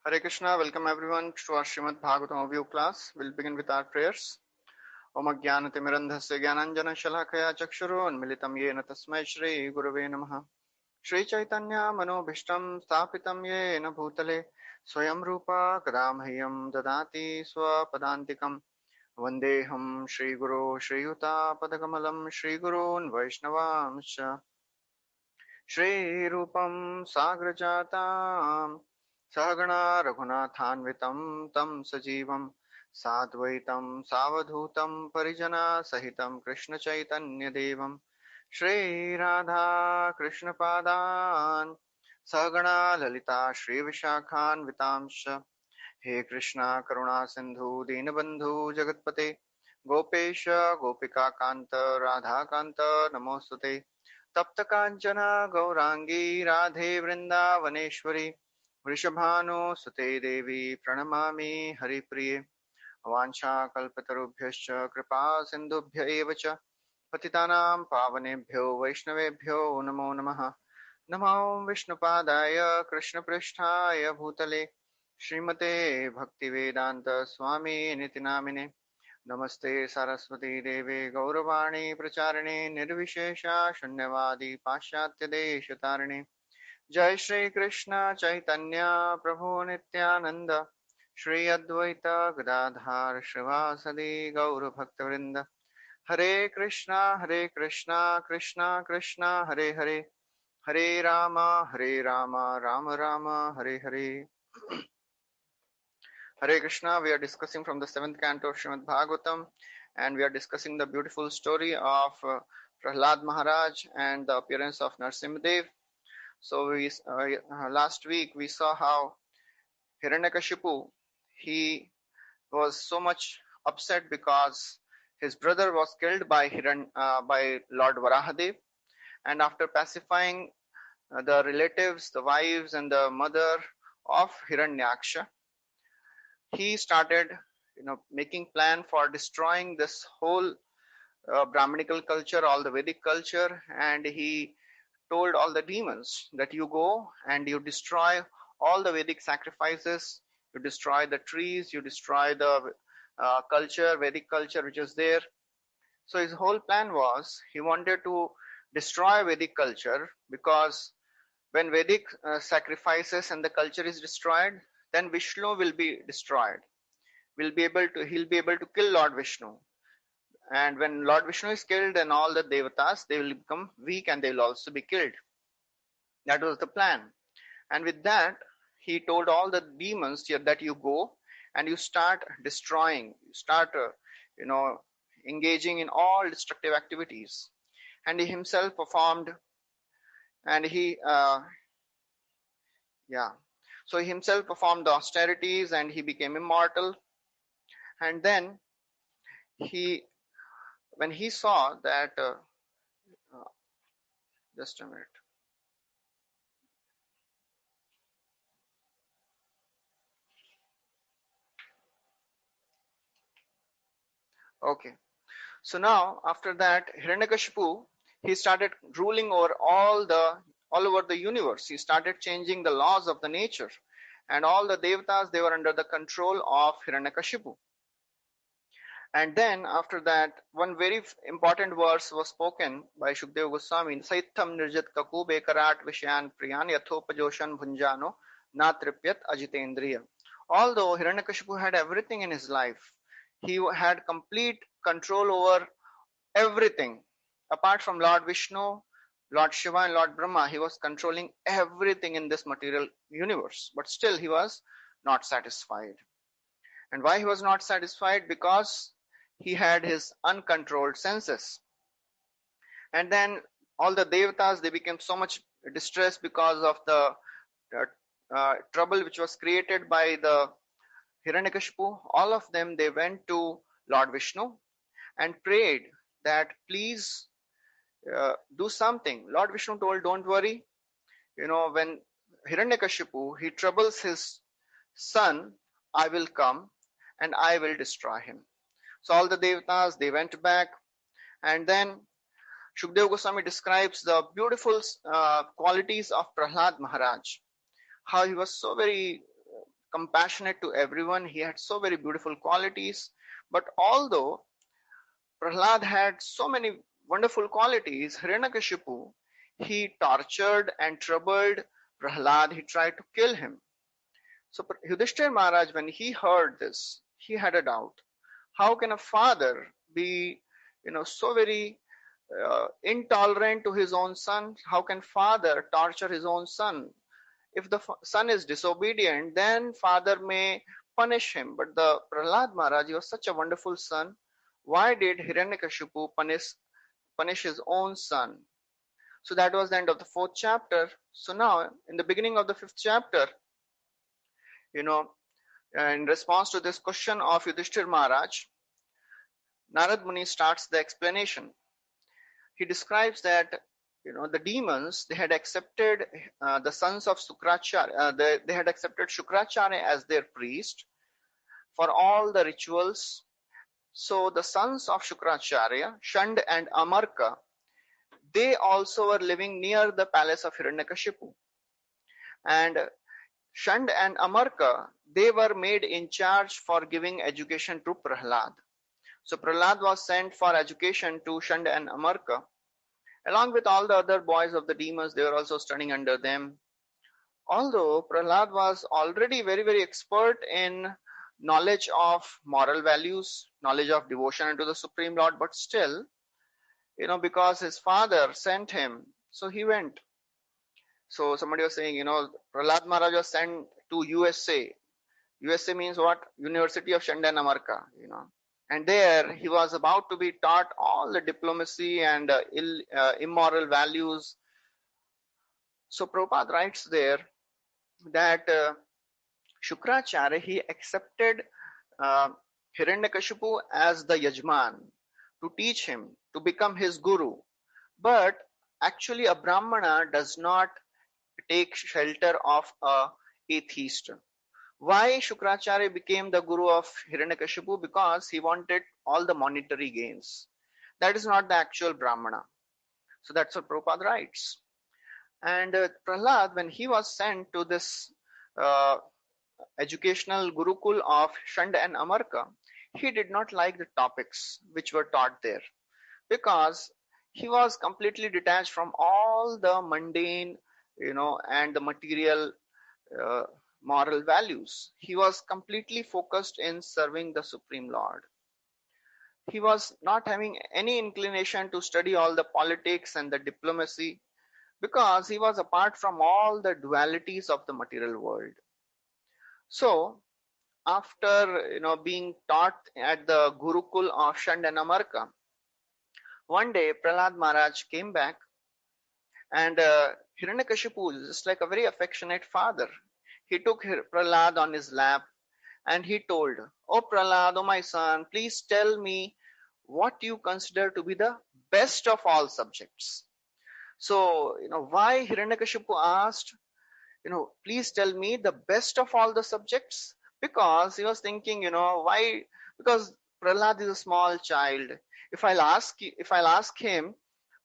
Hare Krishna, welcome everyone to our Srimad Bhagavat overview class. We'll begin with our prayers. Om Ajnanatimirandhasya Jnananjana Shalakaya Chakshurun Militam Yena Tasmai Shri Gurave Namaha Shri Chaitanya Manobhishtam Sthapitam Yena Bhutale Swayam Rupa Kadamhyam Dadati Swapadantikam Vandeham Shri Guru Shri Yuta Padakamalam Shri Gurun Vaishnavamsha Shri Rupam Sagrajatam Sahagana Raghunathanvitam Tam Sajivam Sadvaitam Savadhutam Parijana Sahitam Krishna Chaitanya Devam Shri Radha Krishna Padan Sahagana Lalita Shri Vishakhan Vitamsha He Krishna Karuna Sindhu Dinabandhu Jagatpate Gopesha Gopika Kanta Radha Kanta Namostute तप्त कांचन गौरांगी राधे वृंदावनेश्वरी वृषभानु सुते देवी प्रणमामि हरिप्रिये वाञ्छाकल्पतरुभ्यश्च कृपा सिन्धुभ्य एव च पतितानां पावनेभ्यो वैष्णवेभ्यो नमो नमः नमो विष्णुपादाय कृष्णपृष्ठाय भूतले श्रीमते भक्तिवेदान्त स्वामी निति नामिने नमस्ते सरस्वती देवे गौरवाणी प्रचारिणे निर्विशेषा शून्यवादी पाश्चात्य देशतारिणे जय श्री कृष्ण चैतन्य प्रभु नित्यानंद श्री अद्वैत गदाधर श्रीवासदि गौर भक्तवृंद हरे Krishna Krishna Krishna Hare Hare Hare Ram Ram Ram Hare Hare Hare Krishna, we are discussing from the 7th canto of Srimad Bhagavatam, and we are discussing the beautiful story of Prahlad Maharaj and the appearance of Narsimhadev. So last week we saw how Hiranyakashipu, he was so much upset because his brother was killed by Lord Varahadev, and after pacifying the relatives, the wives and the mother of Hiranyaksha, he started making plan for destroying this whole Brahminical culture, all the Vedic culture, and he told all the demons that you go and you destroy all the Vedic sacrifices, you destroy the trees, you destroy the culture, Vedic culture which is there. So his whole plan was he wanted to destroy Vedic culture, because when Vedic sacrifices and the culture is destroyed, then Vishnu will be destroyed. He'll be able to kill Lord Vishnu. And when Lord Vishnu is killed, then all the devatas, they will become weak and they will also be killed. That was the plan. And with that, he told all the demons here that you go and you start destroying, you start, engaging in all destructive activities. And he himself performed, and so he himself performed the austerities and he became immortal. And then when he saw that, just a minute. Okay. So now after that, Hiranyakashipu, he started ruling over all over the universe. He started changing the laws of the nature, and all the devatas, they were under the control of Hiranyakashipu. And then after that, one very important verse was spoken by Shukdev Goswami: Saitham nirjit kakube karat vishayan priyan yathopajoshan bhunjano natripyat ajitendriya. Although Hiranyakashipu had everything in his life, he had complete control over everything. Apart from Lord Vishnu, Lord Shiva and Lord Brahma, he was controlling everything in this material universe. But still he was not satisfied. And why he was not satisfied? Because he had his uncontrolled senses. And then all the devatas, they became so much distressed because of the trouble which was created by the Hiranyakashipu. All of them, they went to Lord Vishnu and prayed that please do something. Lord Vishnu told, don't worry. When Hiranyakashipu, he troubles his son, I will come and I will destroy him. So all the devatas, they went back, and then Shukdev Goswami describes the beautiful qualities of Prahlad Maharaj, how he was so very compassionate to everyone. He had so very beautiful qualities. But although Prahlad had so many wonderful qualities, Hiranyakashipu, he tortured and troubled Prahlad. He tried to kill him. So Yudhishthir Maharaj, when he heard this, he had a doubt. How can a father be, so very intolerant to his own son? How can father torture his own son? If the son is disobedient, then father may punish him. But the Prahlad Maharaj, he was such a wonderful son. Why did Hiranyakashipu punish his own son? So that was the end of the 4th chapter. So now, in the beginning of the 5th chapter, in response to this question of Yudhishthir Maharaj, Narad Muni starts the explanation. He describes that the demons, they had accepted the sons of Sukracharya, they had accepted Shukracharya as their priest for all the rituals. So the sons of Shukracharya, Shand and Amarka, they also were living near the palace of Hiranyakashipu. And Shand and Amarka, they were made in charge for giving education to Prahlad. So Prahlad was sent for education to Shand and Amarka. Along with all the other boys of the demons, they were also studying under them. Although Prahlad was already very, very expert in knowledge of moral values, knowledge of devotion unto the Supreme Lord, but still, because his father sent him, so he went. So somebody was saying, Prahlad Maharaj was sent to USA. USA means what? University of Shand and Amarka, And there he was about to be taught all the diplomacy and immoral values. So Prabhupada writes there that Shukracharya, he accepted Hiranyakashipu as the Yajman to teach him, to become his guru. But actually a Brahmana does not take shelter of a atheist. Why Shukracharya became the guru of Hiranyakashipu? Because he wanted all the monetary gains. That is not the actual Brahmana. So that's what Prabhupada writes. And Prahlad, when he was sent to this educational Gurukul of Shand and Amarka, he did not like the topics which were taught there, because he was completely detached from all the mundane, and the material moral values. He was completely focused in serving the Supreme Lord. He was not having any inclination to study all the politics and the diplomacy, because he was apart from all the dualities of the material world. So after being taught at the Gurukul of Shand and Amarka, one day Prahlad Maharaj came back, and Hiranyakashipu, just like a very affectionate father, he took Prahlad on his lap and he told, "Oh Prahlad, oh my son, please tell me what you consider to be the best of all subjects." So, why Hiranyakashipu asked, please tell me the best of all the subjects? Because he was thinking, why? Because Prahlad is a small child. If I'll ask him,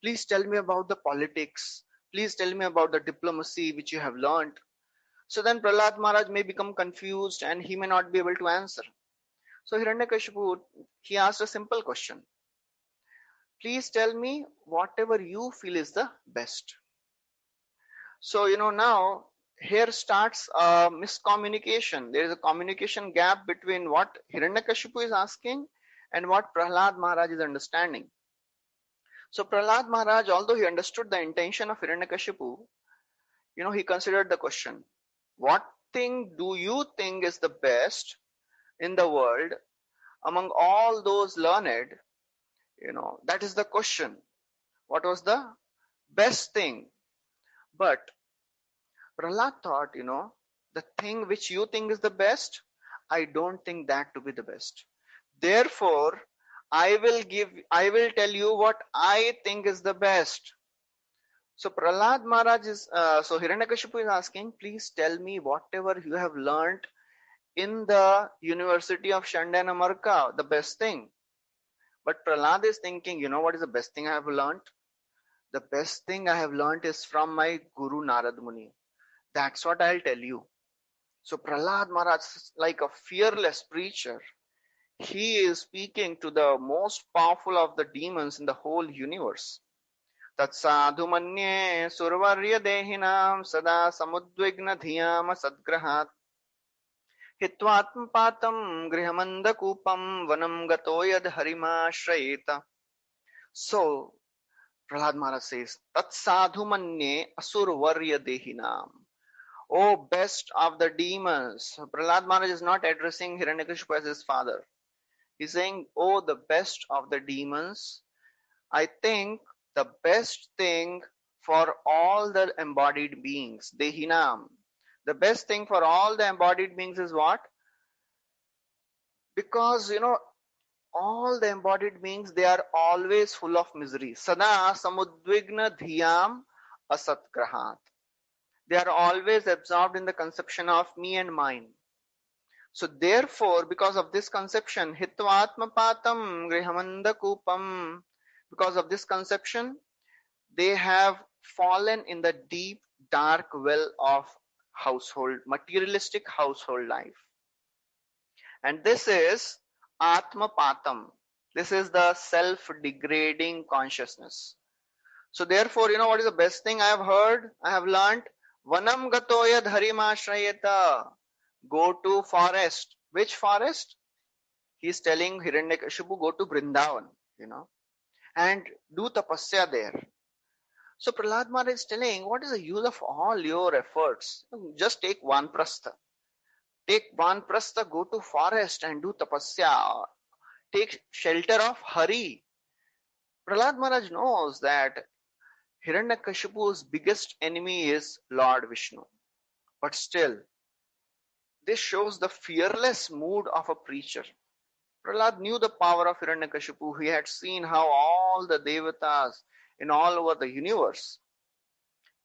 please tell me about the politics, please tell me about the diplomacy which you have learned, so then Prahlad Maharaj may become confused and he may not be able to answer. So Hiranyakashipu, he asked a simple question. Please tell me whatever you feel is the best. So, now here starts a miscommunication. There is a communication gap between what Hiranyakashipu is asking and what Prahlad Maharaj is understanding. So Prahlad Maharaj, although he understood the intention of Hiranyakashipu, he considered the question, what thing do you think is the best in the world among all those learned? That is the question. What was the best thing? But Prahlad thought, the thing which you think is the best, I don't think that to be the best. Therefore, I will tell you what I think is the best. So Prahlad Maharaj so Hiranyakashipu is asking, please tell me whatever you have learned in the University of Shand and Amarka, the best thing. But Prahlad is thinking, what is the best thing I have learned? The best thing I have learned is from my Guru Narad Muni. That's what I'll tell you. So Prahlad Maharaj is like a fearless preacher. He is speaking to the most powerful of the demons in the whole universe. Tatsadhu manye survarya dehinam sada samudvigna dhiyam sadgrahat hitvatmapatam grihamandakupam vanam gato yad harima shrayeta. So Prahlad Maharaj says, Tatsadhu manye asurvarya dehinam. O best of the demons. Prahlad Maharaj is not addressing Hiranyakashipu as his father. He's saying, oh, the best of the demons. I think the best thing for all the embodied beings, Dehinam. The best thing for all the embodied beings is what? Because, all the embodied beings, they are always full of misery. Sada samudvigna dhiyam asatgrahat. They are always absorbed in the conception of me and mine. So therefore, because of this conception, hitvatmapatam grihamandakupam, because of this conception, they have fallen in the deep, dark well of household, materialistic household life. And this is atmapatam. This is the self-degrading consciousness. So therefore, what is the best thing I have heard, I have learned? Vanam gatoya dharimashrayeta. Go to forest. Which forest? He is telling Hiranyakashipu, go to Vrindavan, and do tapasya there. So Prahlad Maharaj is telling, what is the use of all your efforts? Just take one prastha. Take one prastha, go to forest and do tapasya. Take shelter of Hari. Prahlad Maharaj knows that Hiranyakashipu's biggest enemy is Lord Vishnu. But still, this shows the fearless mood of a preacher. Prahlad knew the power of Hiranyakashipu. He had seen how all the devatas in all over the universe,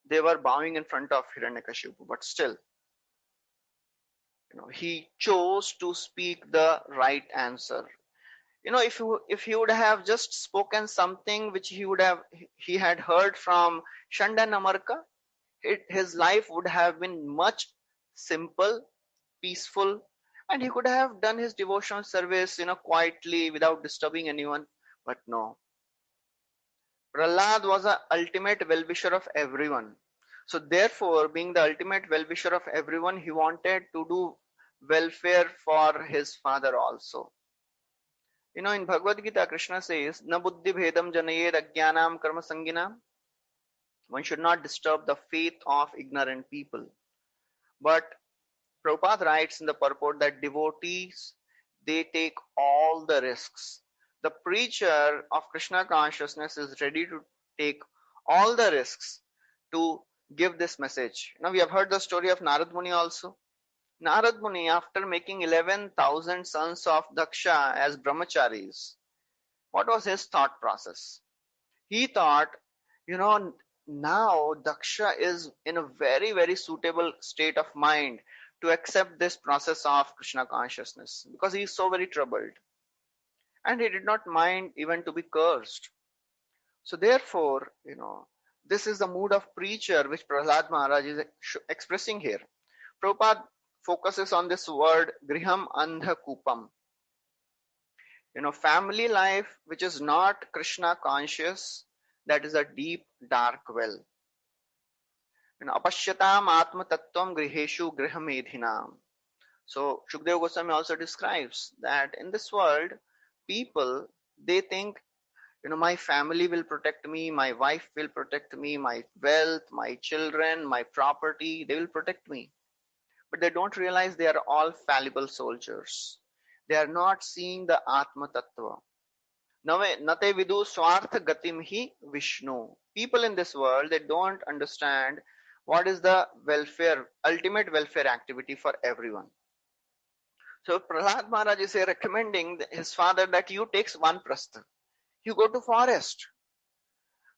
they were bowing in front of Hiranyakashipu. But still, he chose to speak the right answer. If he would have just spoken something which he had heard from Shanda Namarka, his life would have been much simple, peaceful, and he could have done his devotional service, quietly without disturbing anyone. But no. Prahlad was the ultimate well-wisher of everyone. So therefore, being the ultimate well-wisher of everyone, he wanted to do welfare for his father also. In Bhagavad Gita, Krishna says, Na buddhi bhedam janayed ajnanam karma sanginam. One should not disturb the faith of ignorant people. But Prabhupada writes in the purport that devotees, they take all the risks. The preacher of Krishna consciousness is ready to take all the risks to give this message. We have heard the story of Narad Muni also. Narad Muni, after making 11,000 sons of Daksha as brahmacharis, what was his thought process? He thought, now Daksha is in a very, very suitable state of mind to accept this process of Krishna consciousness, because he is so very troubled. And he did not mind even to be cursed. So therefore, this is the mood of preacher which Prahlad Maharaj is expressing here. Prabhupada focuses on this word griham andha kupam. Family life which is not Krishna conscious, that is a deep dark well. Apashyatam atma tattvam griheshu grihamedhinam. So Shukdev Goswami also describes that in this world, people, they think, my family will protect me, my wife will protect me, my wealth, my children, my property, they will protect me. But they don't realize they are all fallible soldiers. They are not seeing the Atma Tattva. Nate vidu swartha gatim hi Vishnu. People in this world, they don't understand what is the ultimate welfare activity for everyone. So Prahlad Maharaj is recommending his father that you take one prastha. You go to forest.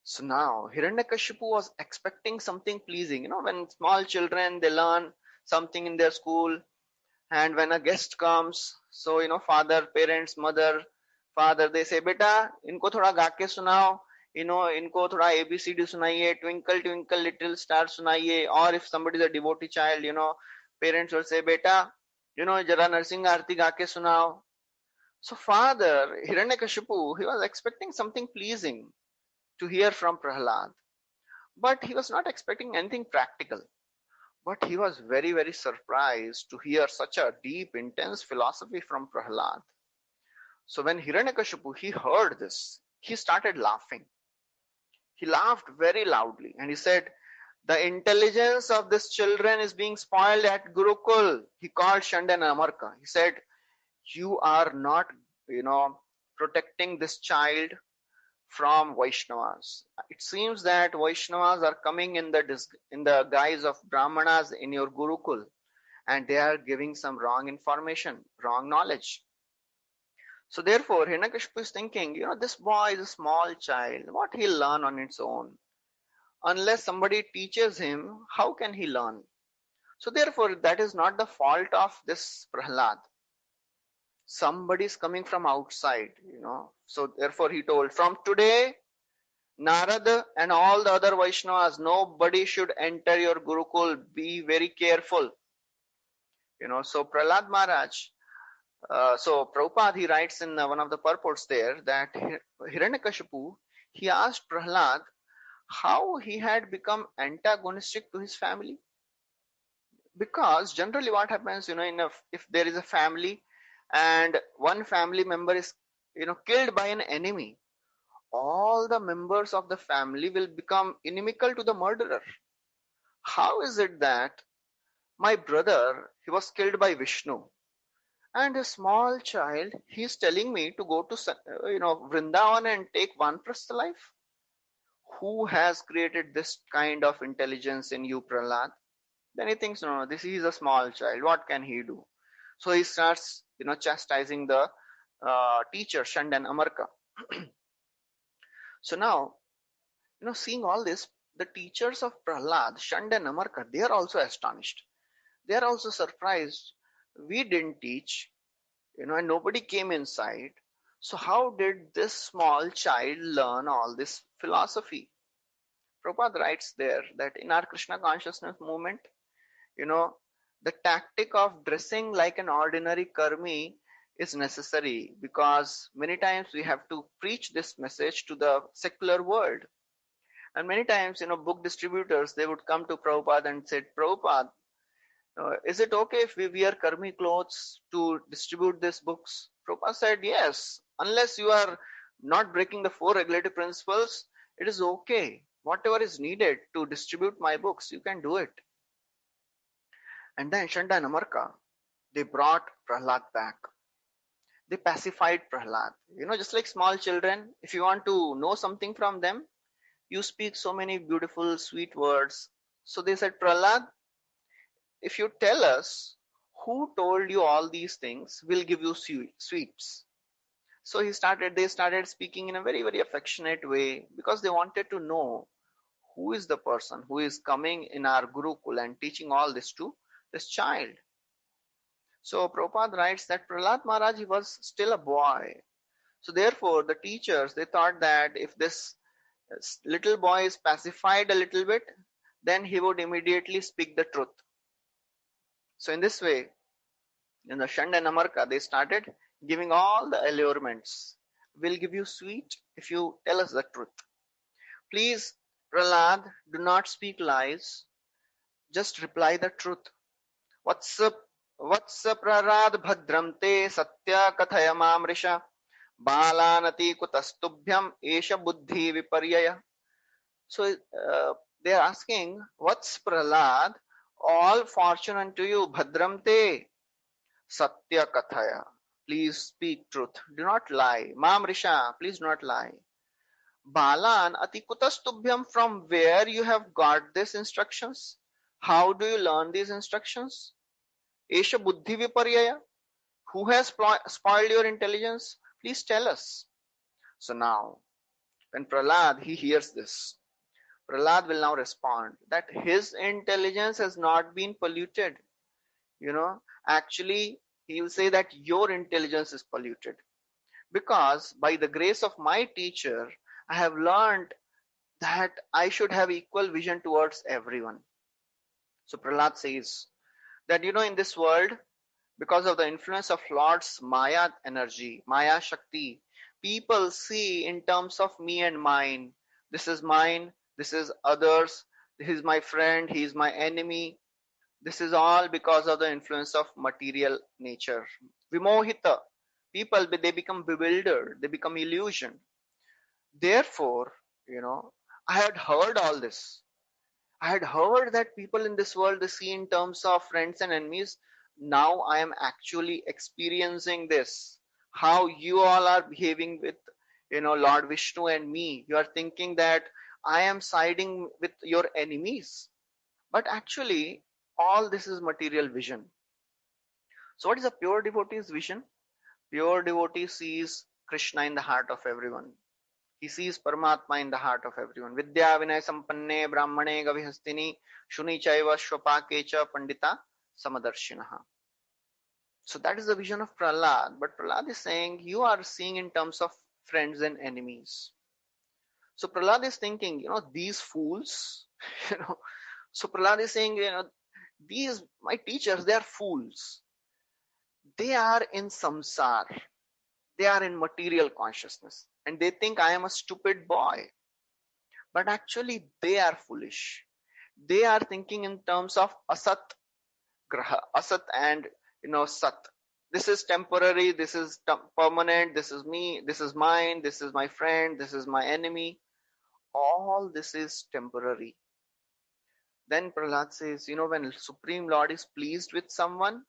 So now Hiranyakashipu was expecting something pleasing. When small children, they learn something in their school, and when a guest comes, so father, parents, mother, father, they say, beta, inko thoda गा के सुनाओ, इनको थोड़ा ABCD सुनाइए, twinkle twinkle little star सुनाइए. Or if somebody is a devotee child, Parents will say, Beta, jara Narsingh Aarti ga ke sunao. So father, Hiranyakashipu, he was expecting something pleasing to hear from Prahlad. But he was not expecting anything practical. But he was very, very surprised to hear such a deep, intense philosophy from Prahlad. So when Hiranyakashipu, he heard this, he started laughing. He laughed very loudly and he said, the intelligence of these children is being spoiled at Gurukul. He called Shanda and Amarka. He said, you are not, protecting this child from Vaishnavas. It seems that Vaishnavas are coming in the guise of Brahmanas in your Gurukul, and they are giving some wrong information, wrong knowledge. So therefore, Hiranyakashipu is thinking, this boy is a small child. What he'll learn on its own? Unless somebody teaches him, how can he learn? So therefore, that is not the fault of this Prahlad. Somebody is coming from outside, So therefore, he told, from today, Narada and all the other Vaishnavas, nobody should enter your Gurukul. Be very careful. So Prahlad Maharaj, so Prabhupada, he writes in one of the purports there that Hiranyakashipu, he asked Prahlad how he had become antagonistic to his family. Because generally what happens, if there is a family and one family member is, killed by an enemy, all the members of the family will become inimical to the murderer. How is it that my brother, he was killed by Vishnu, and a small child, he's telling me to go to, Vrindavan and take Vanprastha life? Who has created this kind of intelligence in you, Prahlad? Then he thinks, no, this is a small child. What can he do? So he starts, chastising the teacher, Shand and Amarka. So now, seeing all this, the teachers of Prahlad, Shand and Amarka, they are also astonished. They are also surprised. We didn't teach, and nobody came inside. So how did this small child learn all this philosophy? Prabhupada writes there that in our Krishna consciousness movement, the tactic of dressing like an ordinary karmi is necessary, because many times we have to preach this message to the secular world. And many times, book distributors, they would come to Prabhupada and said, Prabhupada, is it okay if we wear karmi clothes to distribute these books? Prabhupada said, yes, unless you are not breaking the 4 regulative principles, it is okay. Whatever is needed to distribute my books, you can do it. And then Shanda and Amarka, they brought Prahlad back. They pacified Prahlad. Just like small children, if you want to know something from them, you speak so many beautiful, sweet words. So they said, Prahlad, if you tell us who told you all these things, we'll give you sweets. So they started speaking in a very, very affectionate way, because they wanted to know who is the person who is coming in our Gurukul and teaching all this to this child. So Prabhupada writes that Prahlad Maharaj, he was still a boy. So therefore the teachers, they thought that if this little boy is pacified a little bit, then he would immediately speak the truth. So in this way, the Shand and Amarka, they started giving all the allurements. We'll give you sweet if you tell us the truth. Please, Prahlad, do not speak lies. Just reply the truth. Vatsa Prahlad bhadram te satya kathaya mamrisha balanati kutastubhyam esha buddhi viparyaya. So they are asking, what's Prahlad? All fortune unto you, bhadram te satya kathaya. Please speak truth. Do not lie. Mamrisha, please do not lie. Balan ati kutastubhyam, from where you have got these instructions? How do you learn these instructions? Esha buddhi viparyaya. Who has spoiled your intelligence? Please tell us. So now, when Prahlad, he hears this, Prahlad will now respond that his intelligence has not been polluted. Actually, he will say that your intelligence is polluted. Because by the grace of my teacher, I have learned that I should have equal vision towards everyone. So Prahlad says that, in this world, because of the influence of Lord's Maya energy, Maya Shakti, people see in terms of me and mine. This is mine, this is others, this is my friend, he is my enemy. This is all because of the influence of material nature. Vimohita. People, they become bewildered, they become illusioned. Therefore, I had heard all this. I had heard that people in this world, they see in terms of friends and enemies. Now I am actually experiencing this. How you all are behaving with, Lord Vishnu and me. You are thinking that I am siding with your enemies. But actually, all this is material vision. So what is a pure devotee's vision? Pure devotee sees Krishna in the heart of everyone. He sees Paramatma in the heart of everyone. Vidya Vinay Sampanne Brahmane Gavihastini Shuni Chaiva Shwapake Cha Pandita Samadarshinaha. So that is the vision of Prahlad. But Prahlad is saying you are seeing in terms of friends and enemies. So Prahlad is thinking, these fools, So Prahlad is saying, these my teachers, they are fools. They are in samsar. They are in material consciousness. And they think I am a stupid boy. But actually, they are foolish. They are thinking in terms of asat graha, asat and sat. This is temporary, this is permanent, this is me, this is mine, this is my friend, this is my enemy. All this is temporary. Then Prahlad says, when Supreme Lord is pleased with someone,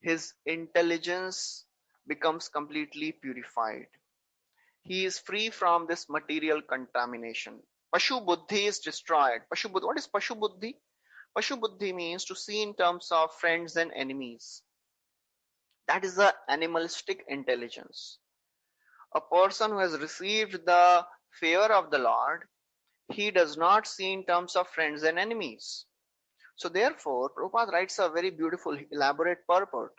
his intelligence becomes completely purified. He is free from this material contamination. Pashu Buddhi is destroyed. What is Pashu Buddhi? Pashu Buddhi means to see in terms of friends and enemies. That is the animalistic intelligence. A person who has received the favor of the Lord, he does not see in terms of friends and enemies. So therefore, Prabhupada writes a very beautiful, elaborate purport.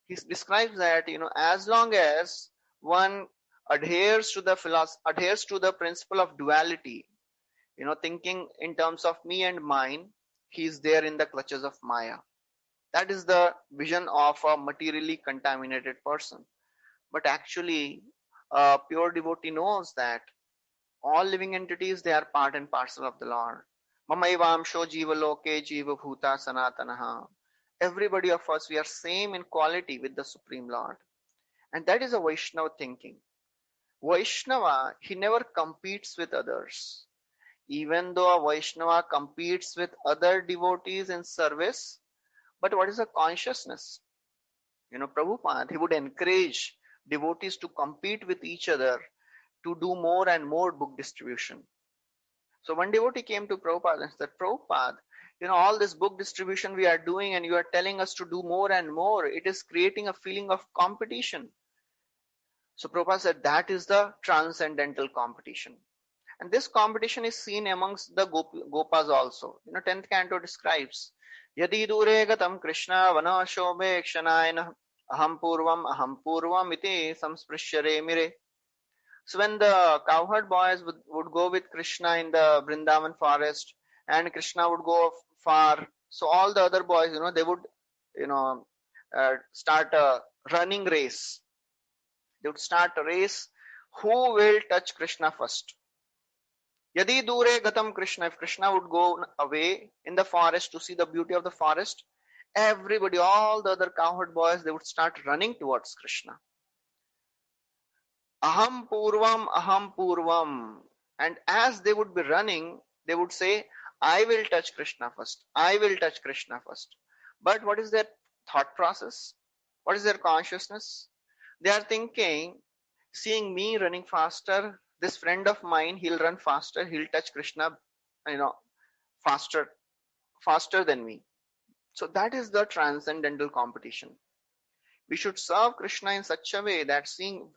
He describes that, as long as one adheres to the principle of duality, thinking in terms of me and mine, he is there in the clutches of Maya. That is the vision of a materially contaminated person. But actually, a pure devotee knows that all living entities, they are part and parcel of the Lord. Mamaivamsho jiva loke jiva bhuta sanatanaha. Everybody of us, we are same in quality with the Supreme Lord. And that is a Vaishnava thinking. Vaishnava, he never competes with others. Even though a Vaishnava competes with other devotees in service, but what is the consciousness? Prabhupada, he would encourage devotees to compete with each other to do more and more book distribution. So one devotee came to Prabhupada and said, Prabhupada, all this book distribution we are doing and you are telling us to do more and more, it is creating a feeling of competition. So Prabhupada said, that is the transcendental competition. And this competition is seen amongst the Gopas also. 10th canto describes, Yadi dure gatam Krishna vana shobhe kshanayana aham purvam iti samsprishare mire. So when the cowherd boys would go with Krishna in the Vrindavan forest and Krishna would go far, so all the other boys, they would, start a running race. They would start a race. Who will touch Krishna first? Yadi dure gatam Krishna. If Krishna would go away in the forest to see the beauty of the forest, everybody, all the other cowherd boys, they would start running towards Krishna. Aham purvam. And as they would be running, they would say, I will touch Krishna first. I will touch Krishna first. But what is their thought process? What is their consciousness? They are thinking, seeing me running faster, this friend of mine, he'll run faster, he'll touch Krishna, faster than me. So that is the transcendental competition. We should serve Krishna in such a way that seeing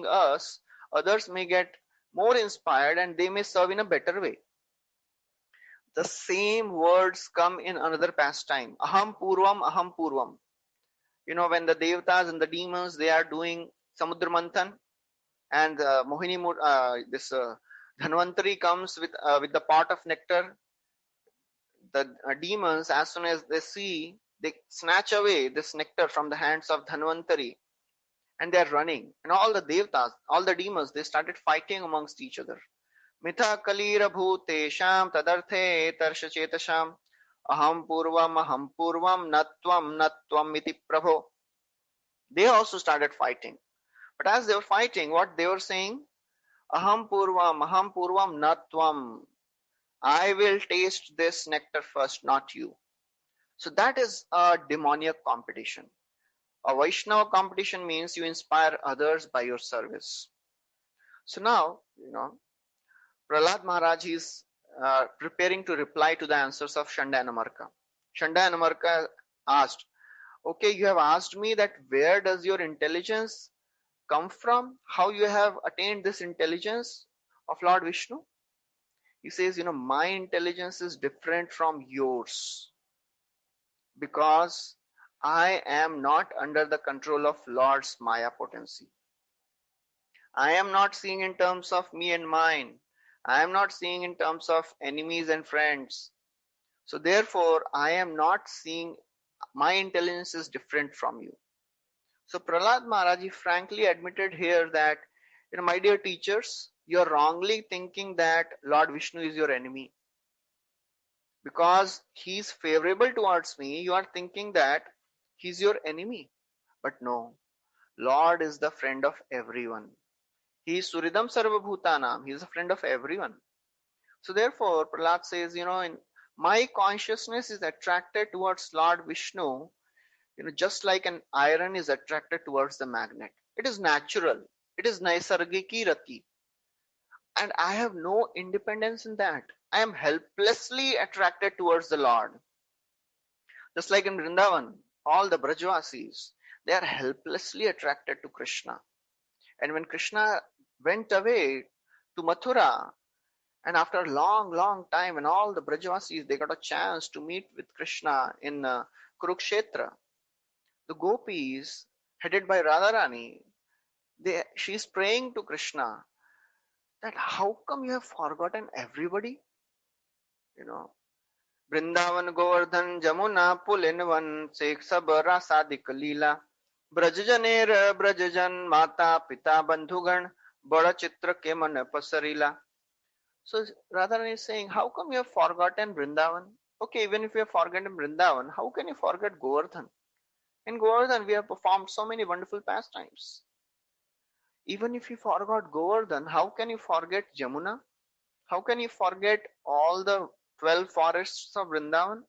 us, others may get more inspired and they may serve in a better way. The same words come in another pastime. Aham purvam. When the devatas and the demons, they are doing Samudra Manthan and this Dhanvantari comes with the pot of nectar. the demons, as soon as they see, they snatch away this nectar from the hands of Dhanvantari, and they are running. And all the devtas, all the demons, they started fighting amongst each other. Mitha kalira bhutesham tadarthe tarsha chetasham aham purvam natvam iti prabho. They also started fighting. But as they were fighting, what they were saying? Aham purvam natvam. I will taste this nectar first, not you. So that is a demoniac competition. A Vaishnava competition means you inspire others by your service. So now, Prahlad Maharaj is preparing to reply to the answers of Shanda and Amarka. Shanda and Amarka asked, okay, you have asked me that where does your intelligence come from? How you have attained this intelligence of Lord Vishnu? He says, my intelligence is different from yours because I am not under the control of Lord's Maya potency. I am not seeing in terms of me and mine. I am not seeing in terms of enemies and friends. So therefore, I am not seeing, my intelligence is different from you. So Prahlad Maharaj frankly admitted here that, my dear teachers, you are wrongly thinking that Lord Vishnu is your enemy. Because he is favorable towards me, you are thinking that he is your enemy. But no, Lord is the friend of everyone. He is Suridam Sarvabhutanam. He is a friend of everyone. So therefore, Prahlad says, in my consciousness is attracted towards Lord Vishnu, just like an iron is attracted towards the magnet. It is natural. It is naisargiki rati. And I have no independence in that. I am helplessly attracted towards the Lord. Just like in Vrindavan, all the Brajvasis, they are helplessly attracted to Krishna. And when Krishna went away to Mathura, and after a long time, when all the Brajvasis, they got a chance to meet with Krishna in Kurukshetra, the gopis, headed by Radharani, she's praying to Krishna that how come you have forgotten everybody? Vrindavan, Govardhan, Jamuna, Pulinvan, Sekh Sab Rasadik Leela, Brajajaner, Brajajan, Mata, Pita, Bandhugan, Bada Chitra Keman Pasarila. So Radharani is saying, how come you have forgotten Vrindavan? Okay, even if you have forgotten Vrindavan, how can you forget Govardhan? In Govardhan, we have performed so many wonderful pastimes. Even if you forgot Govardhan, how can you forget Jamuna? How can you forget all the 12 forests of Vrindavan?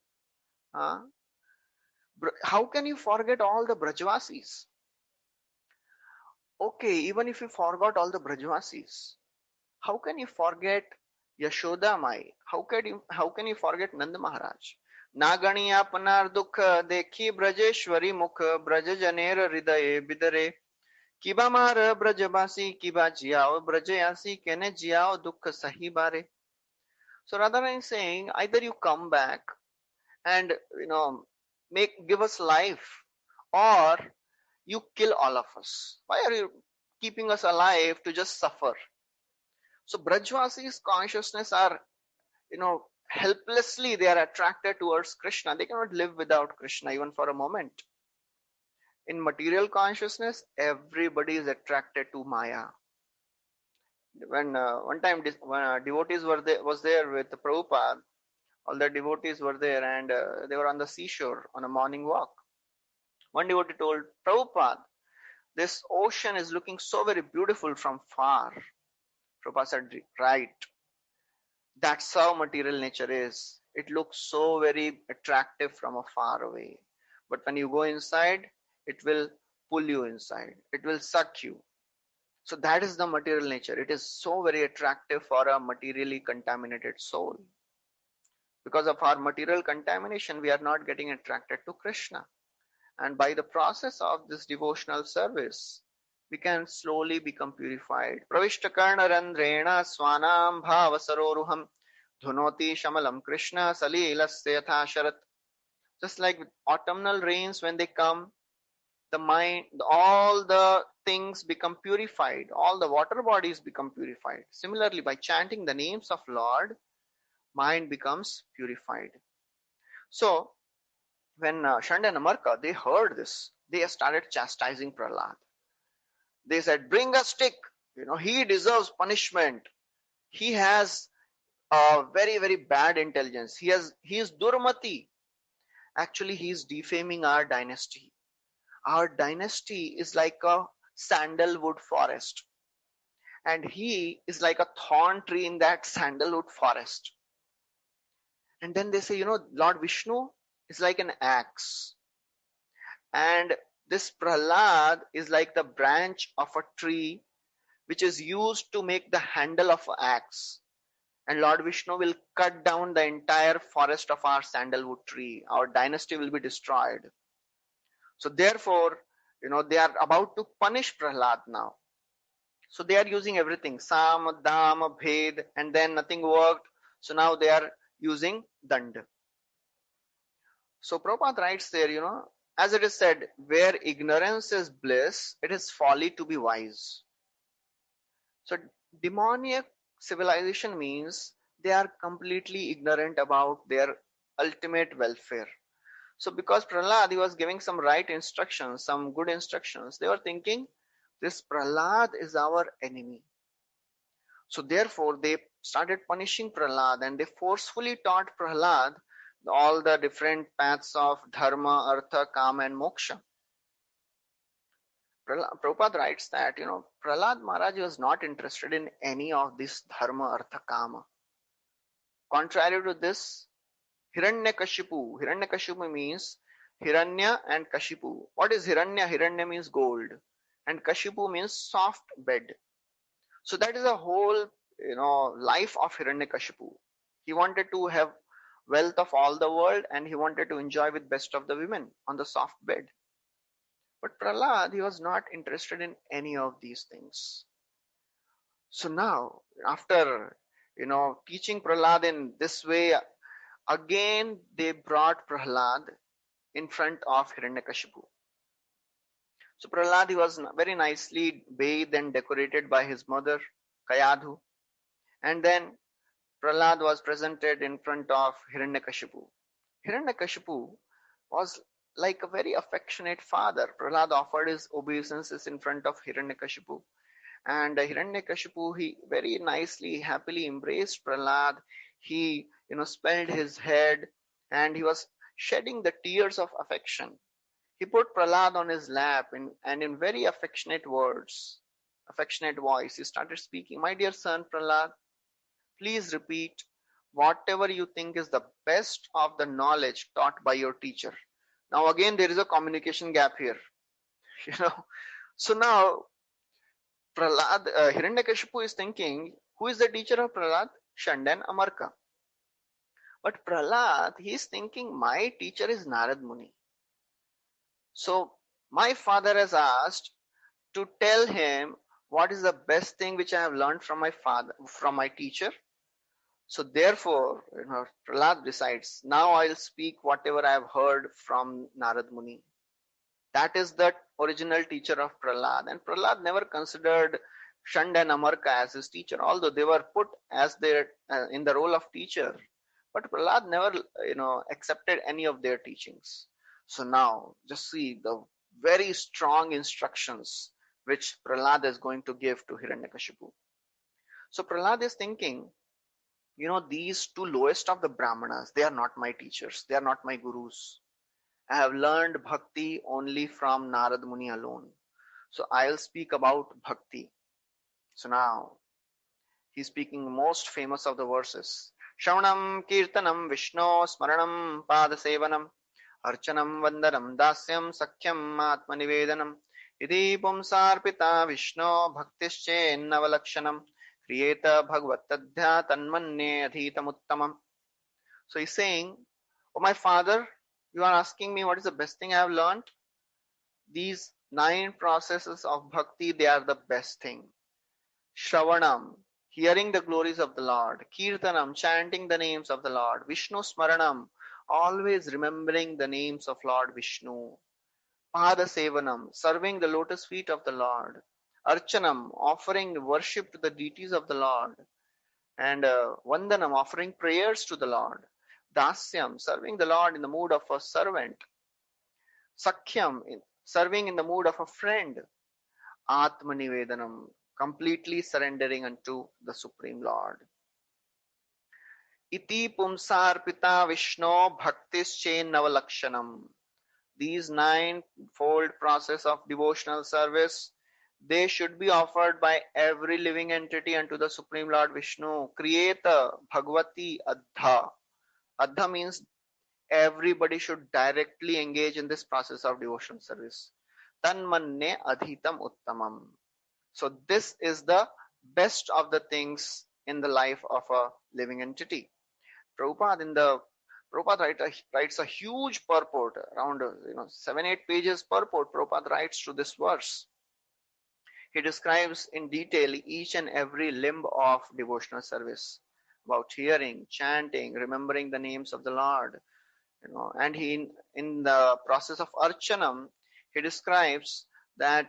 How can you forget all the Brajvasis? Okay, even if you forgot all the Brajvasis, how can you forget Yashoda Mai? How can you forget Nanda Maharaj? Naganiya panar dukha dekhi brajeshwari mukha brajajaner hridaye bidare kiba mar brajabasi kiba jiyao brajayasi kene jiyao dukha sahi bare. So Radharani is saying, either you come back and give us life, or you kill all of us. Why are you keeping us alive to just suffer? So Brajvasi's consciousness are, helplessly they are attracted towards Krishna. They cannot live without Krishna even for a moment. In material consciousness, everybody is attracted to Maya. When one time devotees was there with Prabhupada, all the devotees were there, and they were on the seashore on a morning walk. One devotee told Prabhupada, this ocean is looking so very beautiful from far. Prabhupada said, right. That's how material nature is. It looks so very attractive from afar away. But when you go inside, it will pull you inside. It will suck you. So that is the material nature. It is so very attractive for a materially contaminated soul. Because of our material contamination, we are not getting attracted to Krishna. And by the process of this devotional service, we can slowly become purified. Pravishta karna randrena swanam bhava saroruham dhunoti shamalam Krishna salilasya yatha sharat. Just like with autumnal rains, when they come, the mind, all the things become purified. All the water bodies become purified. Similarly, by chanting the names of Lord, mind becomes purified. So when Shanda and Amarka, they heard this, they started chastising Prahlad. They said, bring a stick. He deserves punishment. He has a very, very bad intelligence. He is Durmati. Actually, he is defaming our dynasty. Our dynasty is like a sandalwood forest, and he is like a thorn tree in that sandalwood forest. And then they say, Lord Vishnu is like an axe, and this Prahlad is like the branch of a tree which is used to make the handle of an axe. And Lord Vishnu will cut down the entire forest of our sandalwood tree. Our dynasty will be destroyed. So therefore, they are about to punish Prahlad now. So they are using everything, Sam, Dam, Bhed, and then nothing worked. So now they are using Dand. So Prabhupada writes there, as it is said, where ignorance is bliss, it is folly to be wise. So demoniac civilization means they are completely ignorant about their ultimate welfare. So because Prahlad, he was giving some right instructions, some good instructions, they were thinking this Prahlad is our enemy. So therefore they started punishing Prahlad, and they forcefully taught Prahlad all the different paths of dharma, artha, kama and moksha. Prabhupada writes that, Prahlad Maharaj was not interested in any of this dharma, artha, kama. Contrary to this, Hiranyakashipu means Hiranya and Kashipu. What is Hiranya? Hiranya means gold, and Kashipu means soft bed. So that is the whole, life of Hiranyakashipu. He wanted to have wealth of all the world, and he wanted to enjoy with best of the women on the soft bed. But Prahlad, he was not interested in any of these things. So now, after, teaching Prahlad in this way, again they brought Prahlad in front of Hiranyakashipu. So Prahlad, he was very nicely bathed and decorated by his mother, Kayadhu. And then Prahlad was presented in front of Hiranyakashipu. Hiranyakashipu was like a very affectionate father. Prahlad offered his obeisances in front of Hiranyakashipu. And Hiranyakashipu, he very nicely, happily embraced Prahlad. He, spelled his head, and he was shedding the tears of affection. He put Prahlad on his lap, and in very affectionate words, affectionate voice, he started speaking, my dear son Prahlad, please repeat whatever you think is the best of the knowledge taught by your teacher. Now again, there is a communication gap here. So now Prahlad, Hiranyakashipu is thinking, who is the teacher of Prahlad? Shanda and Amarka. But Prahlad, he is thinking, my teacher is Narad Muni. So my father has asked to tell him what is the best thing which I have learned from my father, from my teacher. So therefore, Prahlad decides, now I'll speak whatever I have heard from Narad Muni. That is the original teacher of Prahlad. And Prahlad never considered Shanda and Amarka as his teacher, although they were put as their in the role of teacher. But Prahlad never, accepted any of their teachings. So now, just see the very strong instructions which Prahlad is going to give to Hiranyakashipu. So Prahlad is thinking, these two lowest of the Brahmanas, they are not my teachers. They are not my gurus. I have learned bhakti only from Narad Muni alone. So I'll speak about bhakti. So now, he's speaking most famous of the verses. Shravanam Kirtanam Vishnu Smaranam Padasevanam Archanam Vandanam Dasyam Sakhyam Atmanivedanam Idhi Pumsarpita Vishnu Bhaktische Navalakshanam Kriyeta Bhagavatadhya Tanmanne Adhitamuttamam. So he's saying, oh my father, you are asking me what is the best thing I have learned? These 9 processes of bhakti, they are the best thing. Shravanam, hearing the glories of the Lord. Kirtanam, chanting the names of the Lord. Vishnu Smaranam, always remembering the names of Lord Vishnu. Padasevanam, serving the lotus feet of the Lord. Archanam, offering worship to the deities of the Lord. And Vandanam, offering prayers to the Lord. Dasyam, serving the Lord in the mood of a servant. Sakhyam, serving in the mood of a friend. Atmanivedanam, completely surrendering unto the Supreme Lord. Iti pumsarpita Vishno bhaktischain navalakshanam. These ninefold process of devotional service, they should be offered by every living entity unto the Supreme Lord Vishnu. Creator, Bhagavati, Adha. Adha means everybody should directly engage in this process of devotional service. Tanmanne adhitam uttamam. So this is the best of the things in the life of a living entity. Prabhupada writes a huge purport, around 7-8 pages purport. Prabhupada writes to this verse. He describes in detail each and every limb of devotional service, about hearing, chanting, remembering the names of the Lord, and he in the process of archanam, he describes that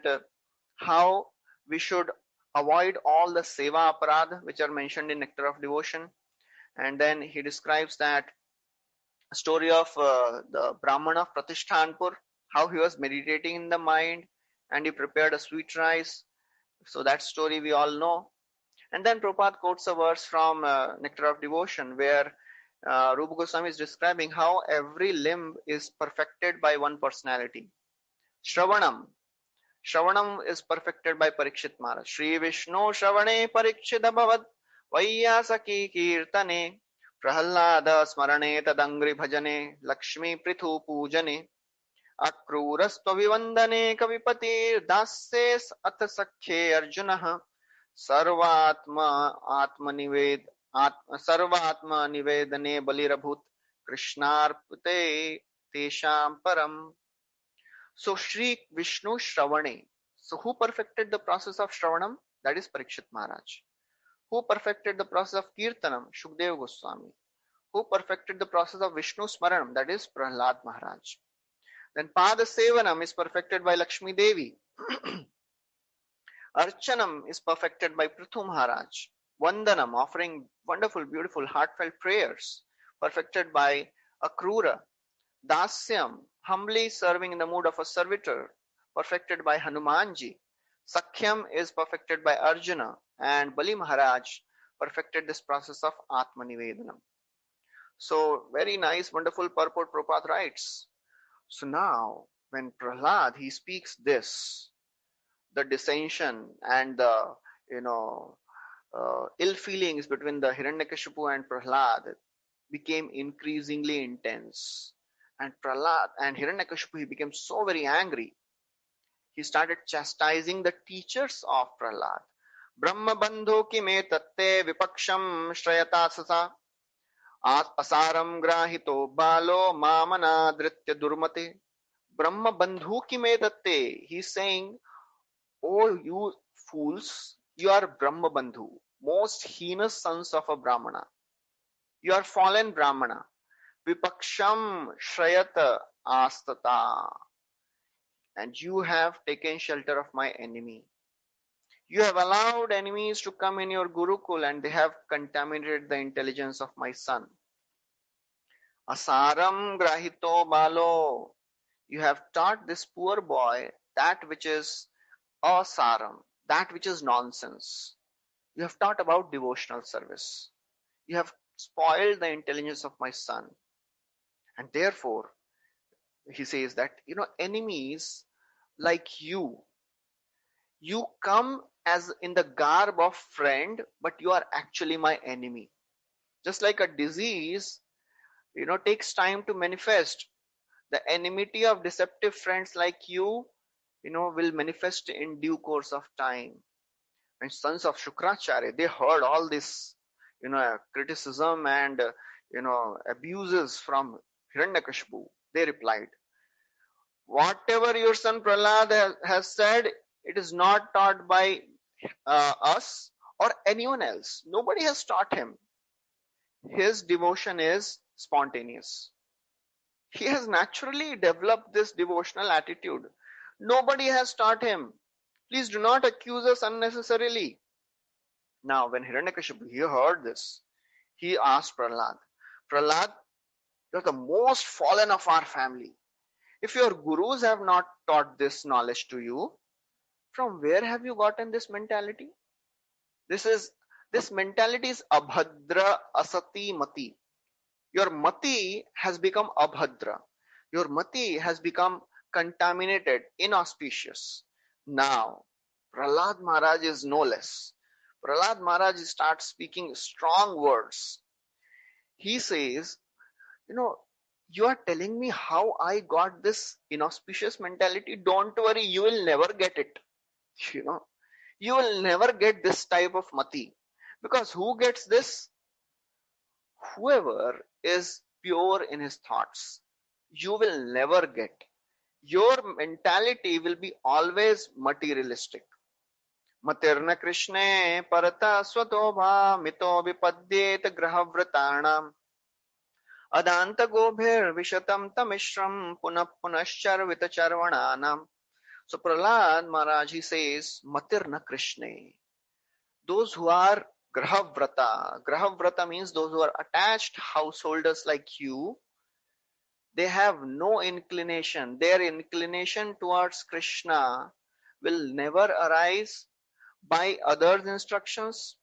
how we should avoid all the seva aparadha which are mentioned in Nectar of Devotion. And then he describes that story of the Brahmana of Pratishtanpur, how he was meditating in the mind and he prepared a sweet rice. So that story we all know. And then Prabhupada quotes a verse from Nectar of Devotion where Rupa Goswami is describing how every limb is perfected by one personality. Shravanam. Shravanam is perfected by Parikshit Maharaj. Shri Vishnu Shravane Parikshit Bhavad Vaiyasaki Kirtane Prahlada Smarane Tadangri Bhajane Lakshmi Prithu Pujane Akrurastva Vivandane Kavipatir Dases Ath Sakhe Arjunaha Sarvatma Atmanived Sarvatma Nivedane Balirabhut Krishnarpute Tesham Param. So Shri Vishnu Shravane. So who perfected the process of Shravanam? That is Parikshit Maharaj. Who perfected the process of Kirtanam? Shukdev Goswami. Who perfected the process of Vishnu Smaranam? That is Prahlad Maharaj. Then Pada Sevanam is perfected by Lakshmi Devi. Archanam is perfected by Prithu Maharaj. Vandanam, offering wonderful, beautiful, heartfelt prayers, perfected by Akrura. Dasyam, humbly serving in the mood of a servitor, perfected by Hanumanji. Sakhyam is perfected by Arjuna, and Bali Maharaj perfected this process of Atmanivedanam. So, very nice, wonderful purport Prabhupada writes. So now, when Prahlad, he speaks this, the dissension and the, ill feelings between the Hiranyakashipu and Prahlad became increasingly intense. And Prahlad and Hiranyakashipu, he became so very angry. He started chastising the teachers of Prahlad. Brahma bandho ki me tatte vipaksham shrayata sasa asaram grahito balo mamana dritya durmate. Brahma bandhu ki me tatte. He's saying, oh you fools, you are Brahma bandhu, most heinous sons of a Brahmana. You are fallen Brahmana. Vipaksham shrayata astata. And you have taken shelter of my enemy. You have allowed enemies to come in your Gurukul and they have contaminated the intelligence of my son. Asaram grahito balo. You have taught this poor boy that which is asaram, that which is nonsense. You have taught about devotional service. You have spoiled the intelligence of my son. And therefore, he says that, enemies like you come as in the garb of friend, but you are actually my enemy. Just like a disease, takes time to manifest. The enmity of deceptive friends like you, will manifest in due course of time. And sons of Shukracharya, they heard all this, criticism and, abuses from Hiranyakashipu. They replied, whatever your son Prahlad has said, it is not taught by us or anyone else. Nobody has taught him. His devotion is spontaneous. He has naturally developed this devotional attitude. Nobody has taught him. Please do not accuse us unnecessarily. Now, when Hiranyakashipu he heard this, he asked Prahlad, You're the most fallen of our family. If your gurus have not taught this knowledge to you, from where have you gotten this mentality? This mentality is abhadra asati mati. Your mati has become abhadra. Your mati has become contaminated, inauspicious. Now, Prahlad Maharaj is no less. Prahlad Maharaj starts speaking strong words. He says, you are telling me how I got this inauspicious mentality. Don't worry, you will never get it. You know, you will never get this type of mati. Because who gets this? Whoever is pure in his thoughts. You will never get. Your mentality will be always materialistic. Matirna Krishne parata swatobha mito vipadyet grahavratanam adanta gobhir vishatam tamishram punah punascharvita charvananam. So Prahlad Maharaj, he says, Matirna Krishne. Those who are Grahavrata means those who are attached householders like you, they have no inclination. Their inclination towards Krishna will never arise by others' instructions,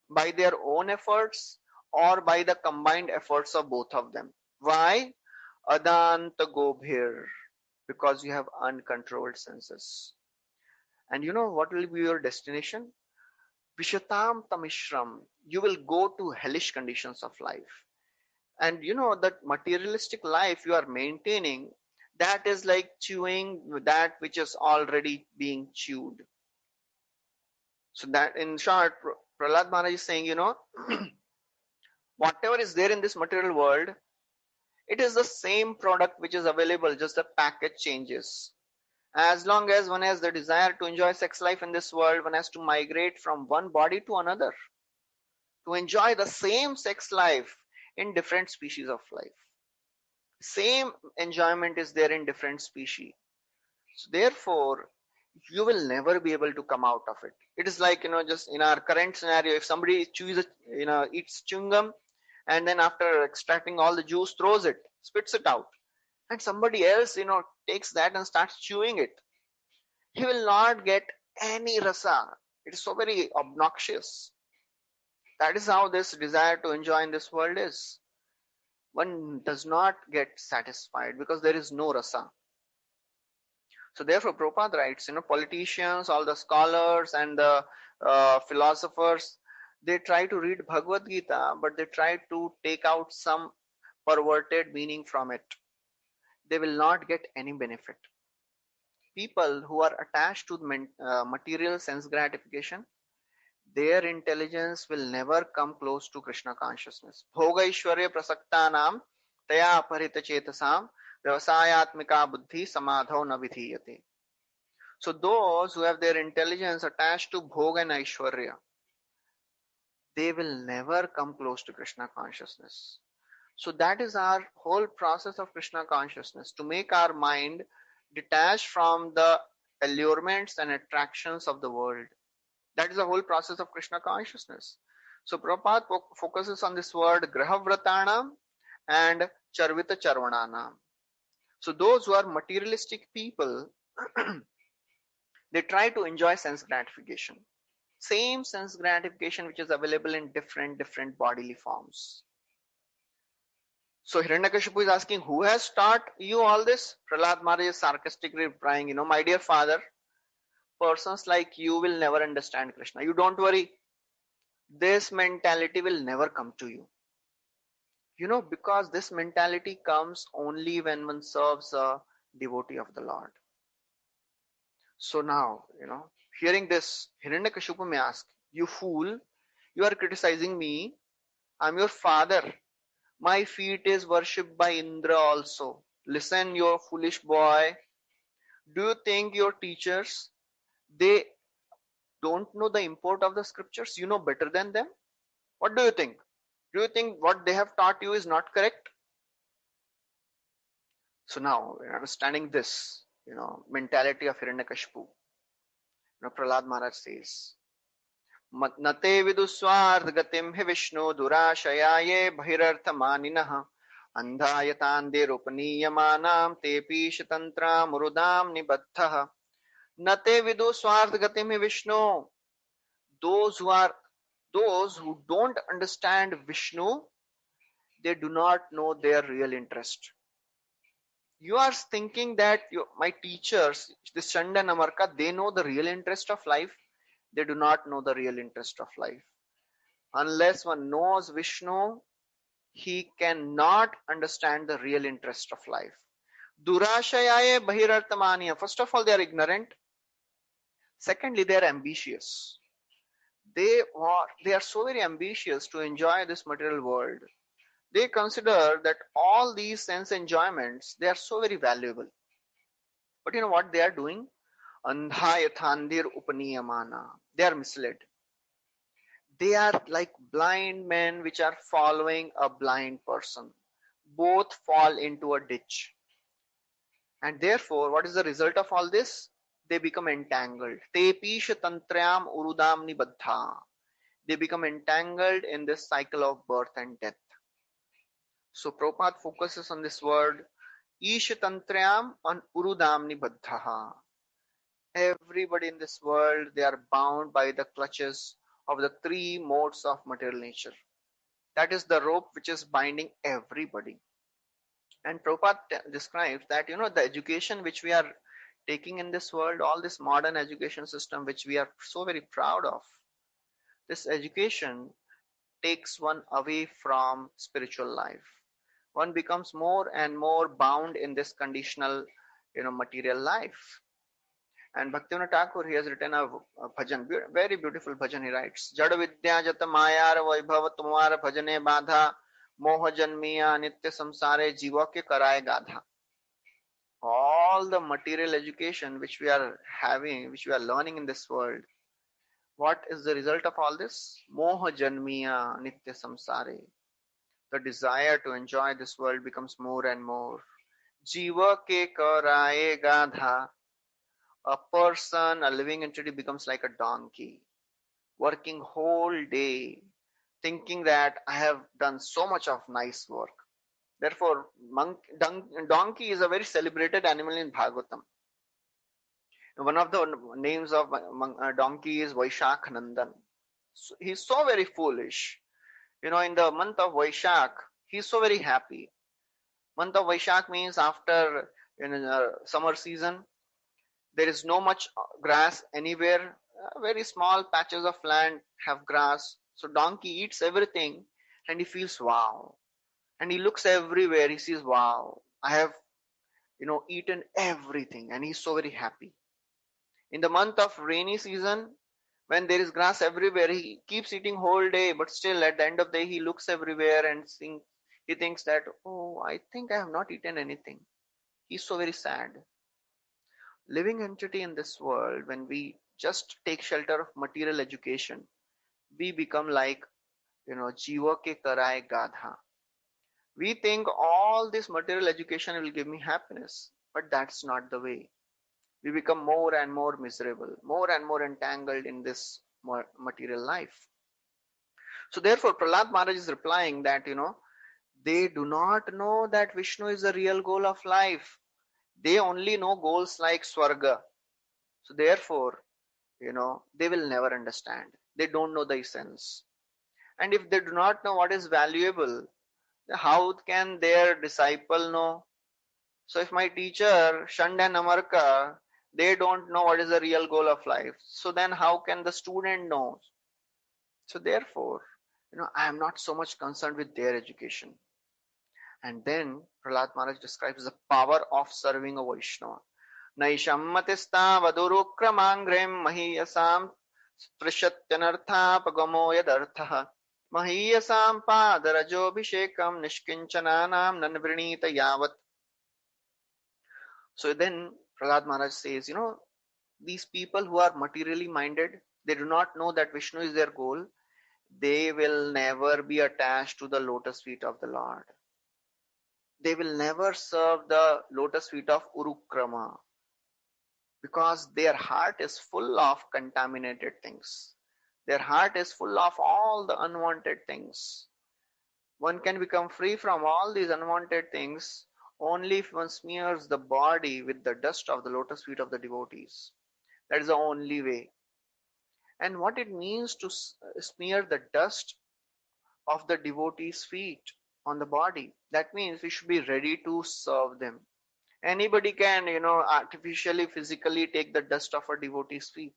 by their own efforts, or by the combined efforts of both of them. Why? Adanta Gobhir. Because you have uncontrolled senses. And you know what will be your destination? Vishatam Tamishram. You will go to hellish conditions of life. And you know that materialistic life you are maintaining, that is like chewing that which is already being chewed. So that in short, Prahlad Maharaj is saying, whatever is there in this material world, it is the same product which is available, just the package changes. As long as one has the desire to enjoy sex life in this world, one has to migrate from one body to another to enjoy the same sex life in different species of life. Same enjoyment is there in different species. So therefore, you will never be able to come out of it. It is like, just in our current scenario, if somebody eats chewing gum and then after extracting all the juice, throws it, spits it out, and somebody else, takes that and starts chewing it, he will not get any rasa. It is so very obnoxious. That is how this desire to enjoy in this world is. One does not get satisfied because there is no rasa. So therefore, Prabhupada writes, politicians, all the scholars and the philosophers, they try to read Bhagavad Gita, but they try to take out some perverted meaning from it. They will not get any benefit. People who are attached to material sense gratification, their intelligence will never come close to Krishna consciousness. Bhoga Ishwarya Prasaktanam Taya Aparita Chetasam Vyavasayatmika Buddhi Samadhau Na Vidhiyate. So those who have their intelligence attached to Bhoga and Aishwarya, they will never come close to Krishna consciousness. So that is our whole process of Krishna consciousness, to make our mind detached from the allurements and attractions of the world. That is the whole process of Krishna consciousness. So Prabhupada focuses on this word Grahavratanam and Charvita Charvananam. So those who are materialistic people, they try to enjoy sense gratification. Same sense gratification which is available in different bodily forms. So Hiranyakashipu is asking, who has taught you all this? Prahlad Maharaj is sarcastically replying, my dear father, persons like you will never understand Krishna. You don't worry. This mentality will never come to you. Because this mentality comes only when one serves a devotee of the Lord. So now, hearing this, Hiranyakashipu may ask, you fool, you are criticizing me. I'm your father. My feet is worshipped by Indra also. Listen, you foolish boy. Do you think your teachers, they don't know the import of the scriptures? You know better than them? What do you think? Do you think what they have taught you is not correct? So now, understanding this, mentality of Hiranyakashipu, Prahlad Maharaj says, Nate viduswardh gatim hi Vishnu durashaya ye bhirartha maninah Andhayatandirupaniyamanam tepish tantra murudam nibaddha nate vidu swarth gatimi Vishnu. Those who are those who don't understand Vishnu, they do not know their real interest. You are thinking that my teachers, this Chanda and Amarka, they know the real interest of life. They do not know the real interest of life. Unless one knows Vishnu, he cannot understand the real interest of life. Durashayaye bahirartamaniya. First of all, they are ignorant. Secondly, they are ambitious. They are so very ambitious to enjoy this material world. They consider that all these sense enjoyments, they are so very valuable. But you know what they are doing? Andhayathandir upaniyamana. They are misled. They are like blind men which are following a blind person. Both fall into a ditch. And therefore, what is the result of all this? They become entangled. Tepisha tantryam urudam nibaddha. They become entangled in this cycle of birth and death. So Prabhupada focuses on this word, Ishatantrayam on Urudamni Baddhaha. Everybody in this world, they are bound by the clutches of the three modes of material nature. That is the rope which is binding everybody. And Prabhupada describes that, the education which we are taking in this world, all this modern education system which we are so very proud of, this education takes one away from spiritual life. One becomes more and more bound in this conditional, material life. And Bhaktivinoda Thakur, he has written a bhajan, very beautiful bhajan. He writes, Jada vidya jata mayar vaibhav tumar bhajane badha moha janmiya nitya samsare jiva ke karaye gadha. All the material education which we are having, which we are learning in this world, what is the result of all this? Moha janmiya nitya samsare. The desire to enjoy this world becomes more and more. Jiva ke karaye gadha. A person, a living entity becomes like a donkey, working whole day, thinking that I have done so much of nice work. Therefore, donkey is a very celebrated animal in Bhagavatam. One of the names of donkey is Vaishakh Nandan. So he's so very foolish. In the month of Vaishakh, he's so very happy. Month of Vaishakh means after summer season, there is no much grass anywhere. Very small patches of land have grass. So donkey eats everything and he feels wow. And he looks everywhere. He sees wow. I have, eaten everything, and he's so very happy. In the month of rainy season, when there is grass everywhere, he keeps eating whole day, but still at the end of the day, he looks everywhere and he thinks that, oh, I think I have not eaten anything. He's so very sad. Living entity in this world, when we just take shelter of material education, we become like, jiva ke karaye gadha. We think all this material education will give me happiness, but that's not the way. We become more and more miserable, more and more entangled in this material life. So therefore, Prahlad Maharaj is replying that, they do not know that Vishnu is the real goal of life. They only know goals like Swarga. So therefore, they will never understand. They don't know the essence. And if they do not know what is valuable, how can their disciple know? So if my teacher, Shand and Amarka, they don't know what is the real goal of life, so then how can the student know? So therefore, I am not so much concerned with their education. And then Prahlad Maharaj describes the power of serving a Vaishnava. Naishammatista vadurukramangrim mahiyasam prishatyanarthapagamo yadartha mahiyasam padarajobhishekam nishkinchananam nanvrinita yavat. So then Prahlad Maharaj says, these people who are materially minded, they do not know that Vishnu is their goal. They will never be attached to the lotus feet of the Lord. They will never serve the lotus feet of Urukrama, because their heart is full of contaminated things. Their heart is full of all the unwanted things. One can become free from all these unwanted things only if one smears the body with the dust of the lotus feet of the devotees. That is the only way. And what it means to smear the dust of the devotees' feet on the body, that means we should be ready to serve them. Anybody can, artificially, physically take the dust of a devotee's feet.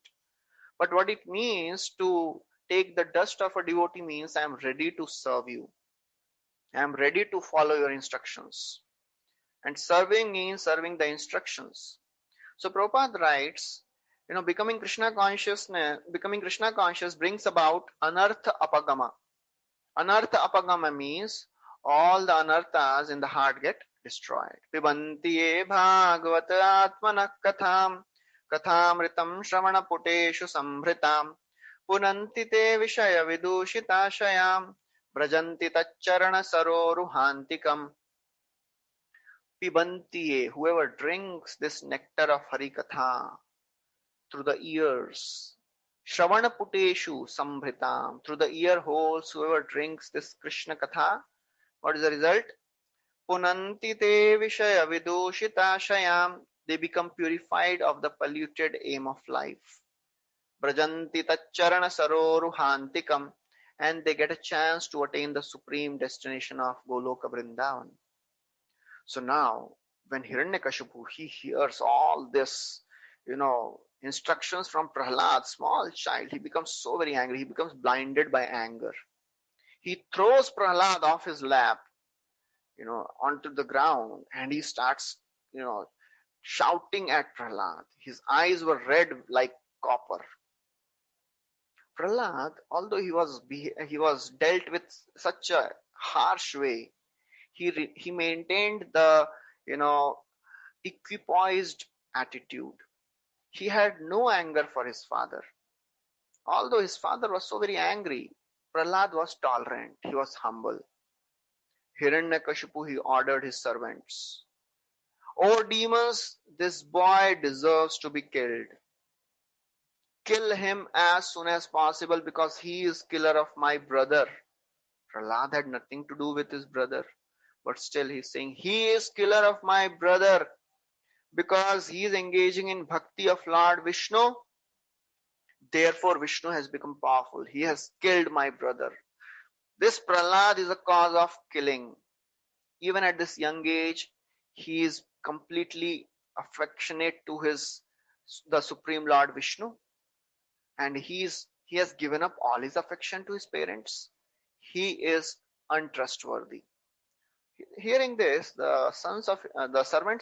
But what it means to take the dust of a devotee means I am ready to serve you. I am ready to follow your instructions. And serving means serving the instructions. So Prabhupada writes, becoming Krishna conscious brings about anartha apagama. Anartha apagama means all the anarthas in the heart get destroyed. Pibanti ye bhagavata atmana katham kathamritam shravana puteshu samhritam punanti te vishaya vidushitashayam brajanti tacharana saroruhantikam. Pibanti, whoever drinks this nectar of Harikatha through the ears, Shravana Puteshu Sambhritam, through the ear holes, whoever drinks this Krishna Katha, what is the result? Punanti te Vishaya Vidushitashayam, they become purified of the polluted aim of life. Brajanti Tacharana Saroruhantikam, and they get a chance to attain the supreme destination of Goloka Vrindavan. So now, when Hiranyakashipu, he hears all this, instructions from Prahlad, small child, he becomes so very angry. He becomes blinded by anger. He throws Prahlad off his lap, onto the ground, and he starts, shouting at Prahlad. His eyes were red like copper. Prahlad, although he was dealt with such a harsh way, he maintained the equipoised attitude. He had no anger for his father. Although his father was so very angry, Prahlad was tolerant. He was humble. Hiranyakashipu, he ordered his servants, "O demons, this boy deserves to be killed. Kill him as soon as possible because he is killer of my brother." Prahlad had nothing to do with his brother. But still he's saying, he is killer of my brother because he is engaging in bhakti of Lord Vishnu. Therefore Vishnu has become powerful. He has killed my brother. This Prahlad is a cause of killing. Even at this young age, he is completely affectionate to the Supreme Lord Vishnu. And he has given up all his affection to his parents. He is untrustworthy. Hearing this, the servants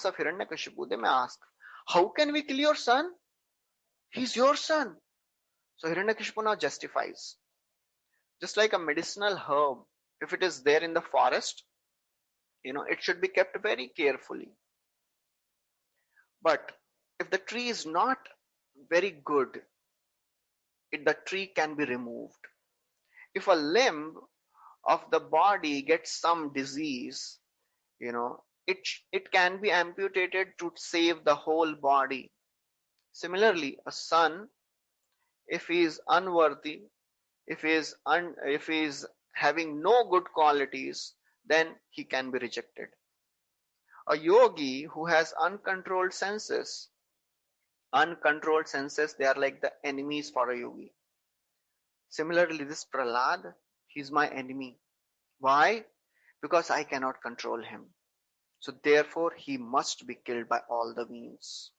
of Hiranyakashipu, they may ask, "How can we kill your son? He's your son." So Hiranyakashipu now justifies. Just like a medicinal herb, if it is there in the forest, it should be kept very carefully. But if the tree is not very good, the tree can be removed. If a limb of the body gets some disease, it can be amputated to save the whole body. Similarly, a son, if he is unworthy, if he is having no good qualities, then he can be rejected. A yogi who has uncontrolled senses, they are like the enemies for a yogi. Similarly, this Prahlad, he's my enemy. Why? Because I cannot control him. So therefore, he must be killed by all the means.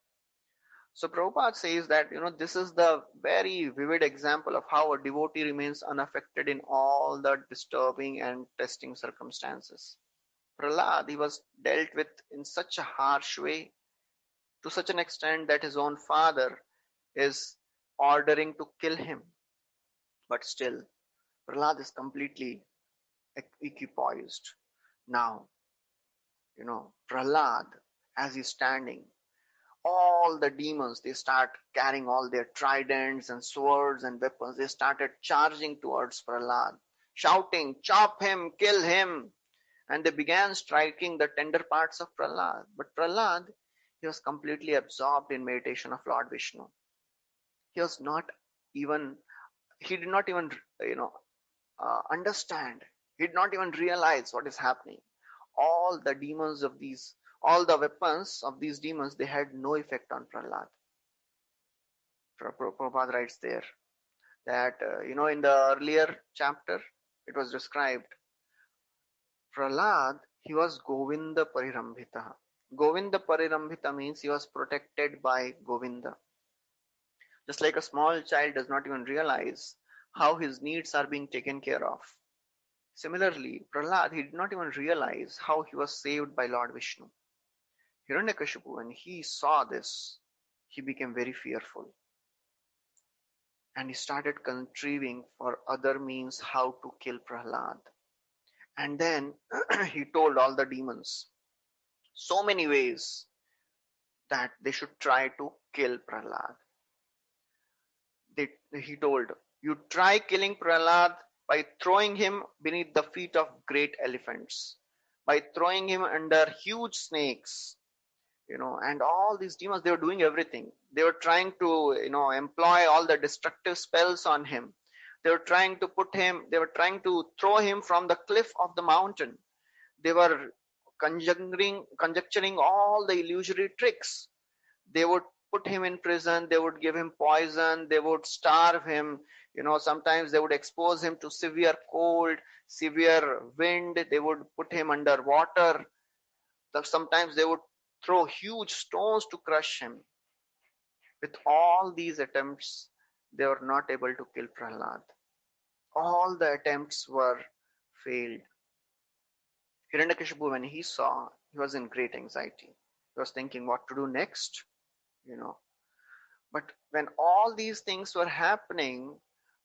So Prabhupada says that, this is the very vivid example of how a devotee remains unaffected in all the disturbing and testing circumstances. Prahlad, he was dealt with in such a harsh way, to such an extent that his own father is ordering to kill him. But still, Prahlad is completely equipoised. Now, Prahlad, as he's standing, all the demons, they start carrying all their tridents and swords and weapons. They started charging towards Prahlad, shouting, "Chop him, kill him." And they began striking the tender parts of Prahlad. But Prahlad, he was completely absorbed in meditation of Lord Vishnu. He did not even, understand. He did not even realize what is happening. All the demons of these, all the weapons of these demons, they had no effect on Prahlad. Prabhupada writes there that, in the earlier chapter, it was described, Prahlad, he was Govinda Parirambhita. Govinda Parirambhita means he was protected by Govinda. Just like a small child does not even realize how his needs are being taken care of. Similarly, Prahlad, he did not even realize how he was saved by Lord Vishnu. Hiranyakashipu, when he saw this, he became very fearful. And he started contriving for other means how to kill Prahlad. And then he told all the demons so many ways that they should try to kill Prahlad. He told, you try killing Prahlad by throwing him beneath the feet of great elephants, by throwing him under huge snakes, and all these demons, they were doing everything. They were trying to, employ all the destructive spells on him. They were trying to throw him from the cliff of the mountain. They were conjecturing all the illusory tricks. They would put him in prison, they would give him poison, they would starve him, sometimes they would expose him to severe cold, severe wind, they would put him under water. Sometimes they would throw huge stones to crush him. With all these attempts, they were not able to kill Prahlad. All the attempts were failed. Hiranyakashipu, when he saw, he was in great anxiety. He was thinking what to do next, But when all these things were happening,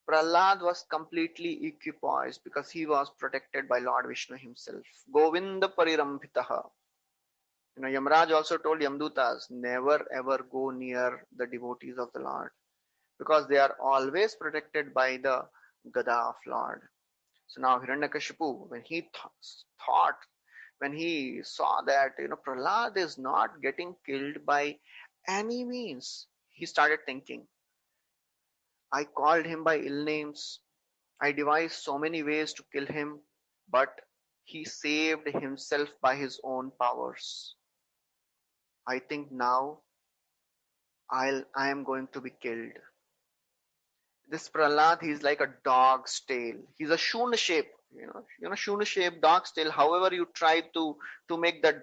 Prahlad was completely equipoised because he was protected by Lord Vishnu himself. Govinda Parirambhitaha. Yamraj also told Yamdutas, never ever go near the devotees of the Lord because they are always protected by the Gada of Lord. So now Hiranyakashipu, when he when he saw that, Prahlad is not getting killed by any means, he started thinking, I called him by ill names. I devised so many ways to kill him, but he saved himself by his own powers. I think now I am going to be killed. This Prahlad, he's like a dog's tail. He's a shuna shape, shuna shape dog's tail. However, you try to make the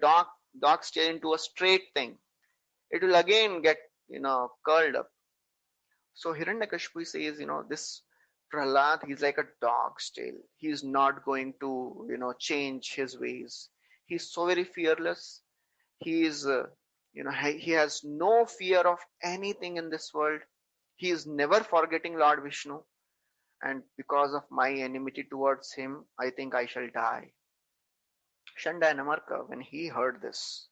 dog's tail into a straight thing, it will again get curled up. So Hiranyakashipu says, this Prahlad, he's like a dog's tail. He's not going to, change his ways. He's so very fearless. He is, he has no fear of anything in this world. He is never forgetting Lord Vishnu. And because of my enmity towards him, I think I shall die. Shanda and Amarka, when he heard this,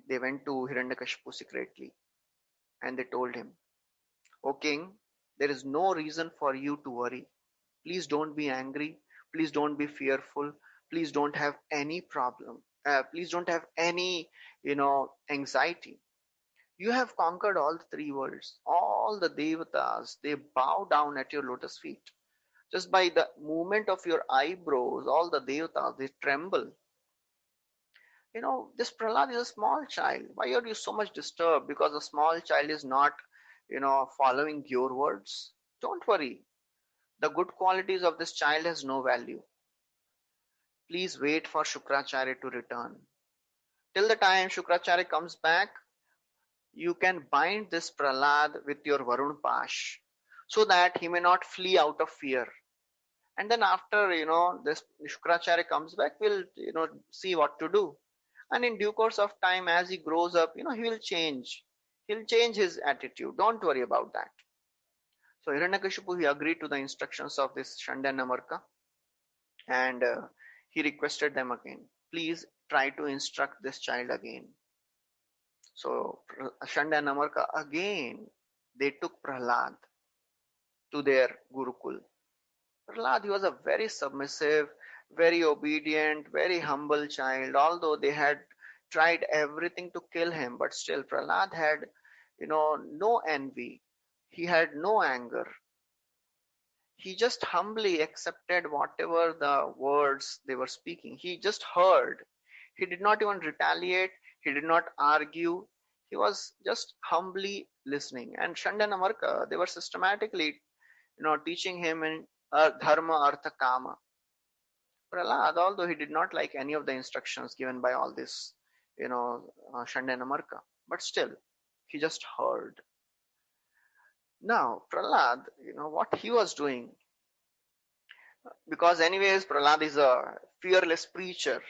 they went to Hiranyakashipu secretly and they told him, O king, there is no reason for you to worry. Please don't be angry. Please don't be fearful. Please don't have any problem. Please don't have any, anxiety. You have conquered all the three worlds. All the devatas, they bow down at your lotus feet. Just by the movement of your eyebrows, all the devatas, they tremble. This Prahlad is a small child. Why are you so much disturbed? Because a small child is not, following your words. Don't worry. The good qualities of this child has no value. Please wait for Shukracharya to return. Till the time Shukracharya comes back, you can bind this Prahlad with your Varun Pash so that he may not flee out of fear. And then after, this Shukracharya comes back, we'll, see what to do. And in due course of time, as he grows up, he will change. He'll change his attitude. Don't worry about that. So Hiranyakashipu, he agreed to the instructions of this Shanda and Amarka, and he requested them again, please try to instruct this child again. So Shanda and Amarka again, they took Prahlad to their Gurukul. Prahlad, he was a very submissive, very obedient, very humble child. Although they had tried everything to kill him, but still Prahlad had, no envy. He had no anger. He just humbly accepted whatever the words they were speaking. He just heard. He did not even retaliate. He did not argue. He was just humbly listening. And Shanda and Amarka, they were systematically, teaching him in dharma, artha, kama. Prahlad, although he did not like any of the instructions given by all this, Shanda and Amarka, but still, he just heard. Now, Prahlad, what he was doing, because anyways Prahlad is a fearless preacher,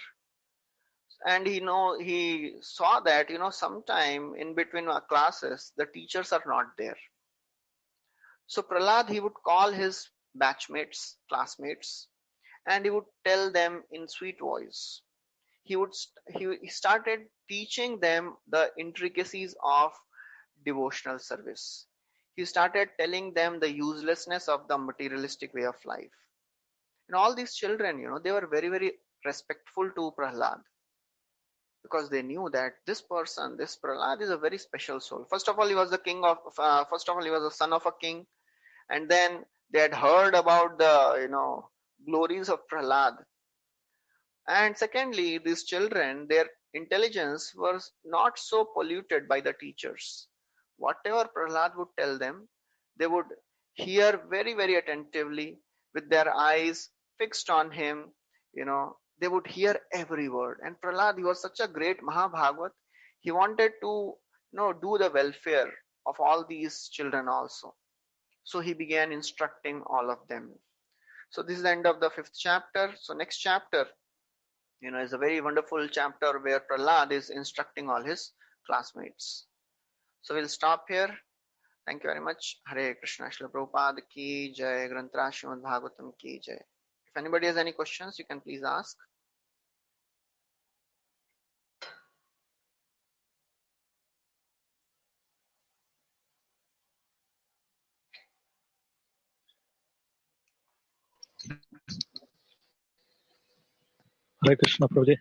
and he saw that sometime in between our classes the teachers are not there. So Prahlad, he would call his batchmates, classmates, and he would tell them in sweet voice. He started teaching them the intricacies of devotional service. He started telling them the uselessness of the materialistic way of life. And all these children, they were very, very respectful to Prahlad, because they knew that this person, this Prahlad, is a very special soul. First of all, he was the he was the son of a king. And then they had heard about the, glories of Prahlad. And secondly, these children, their intelligence was not so polluted by the teachers. Whatever Prahlad would tell them, they would hear very, very attentively with their eyes fixed on him. They would hear every word. And Prahlad, he was such a great Mahabhagavat. He wanted to, do the welfare of all these children also. So he began instructing all of them. So this is the end of the 5th chapter. So next chapter, is a very wonderful chapter where Prahlad is instructing all his classmates. So we'll stop here. Thank you very much. Hare Krishna. Srila Prabhupada ki jai. Granthra Srimad Bhagavatam ki jai. If anybody has any questions, you can please ask. Hare Krishna, Prabhuji.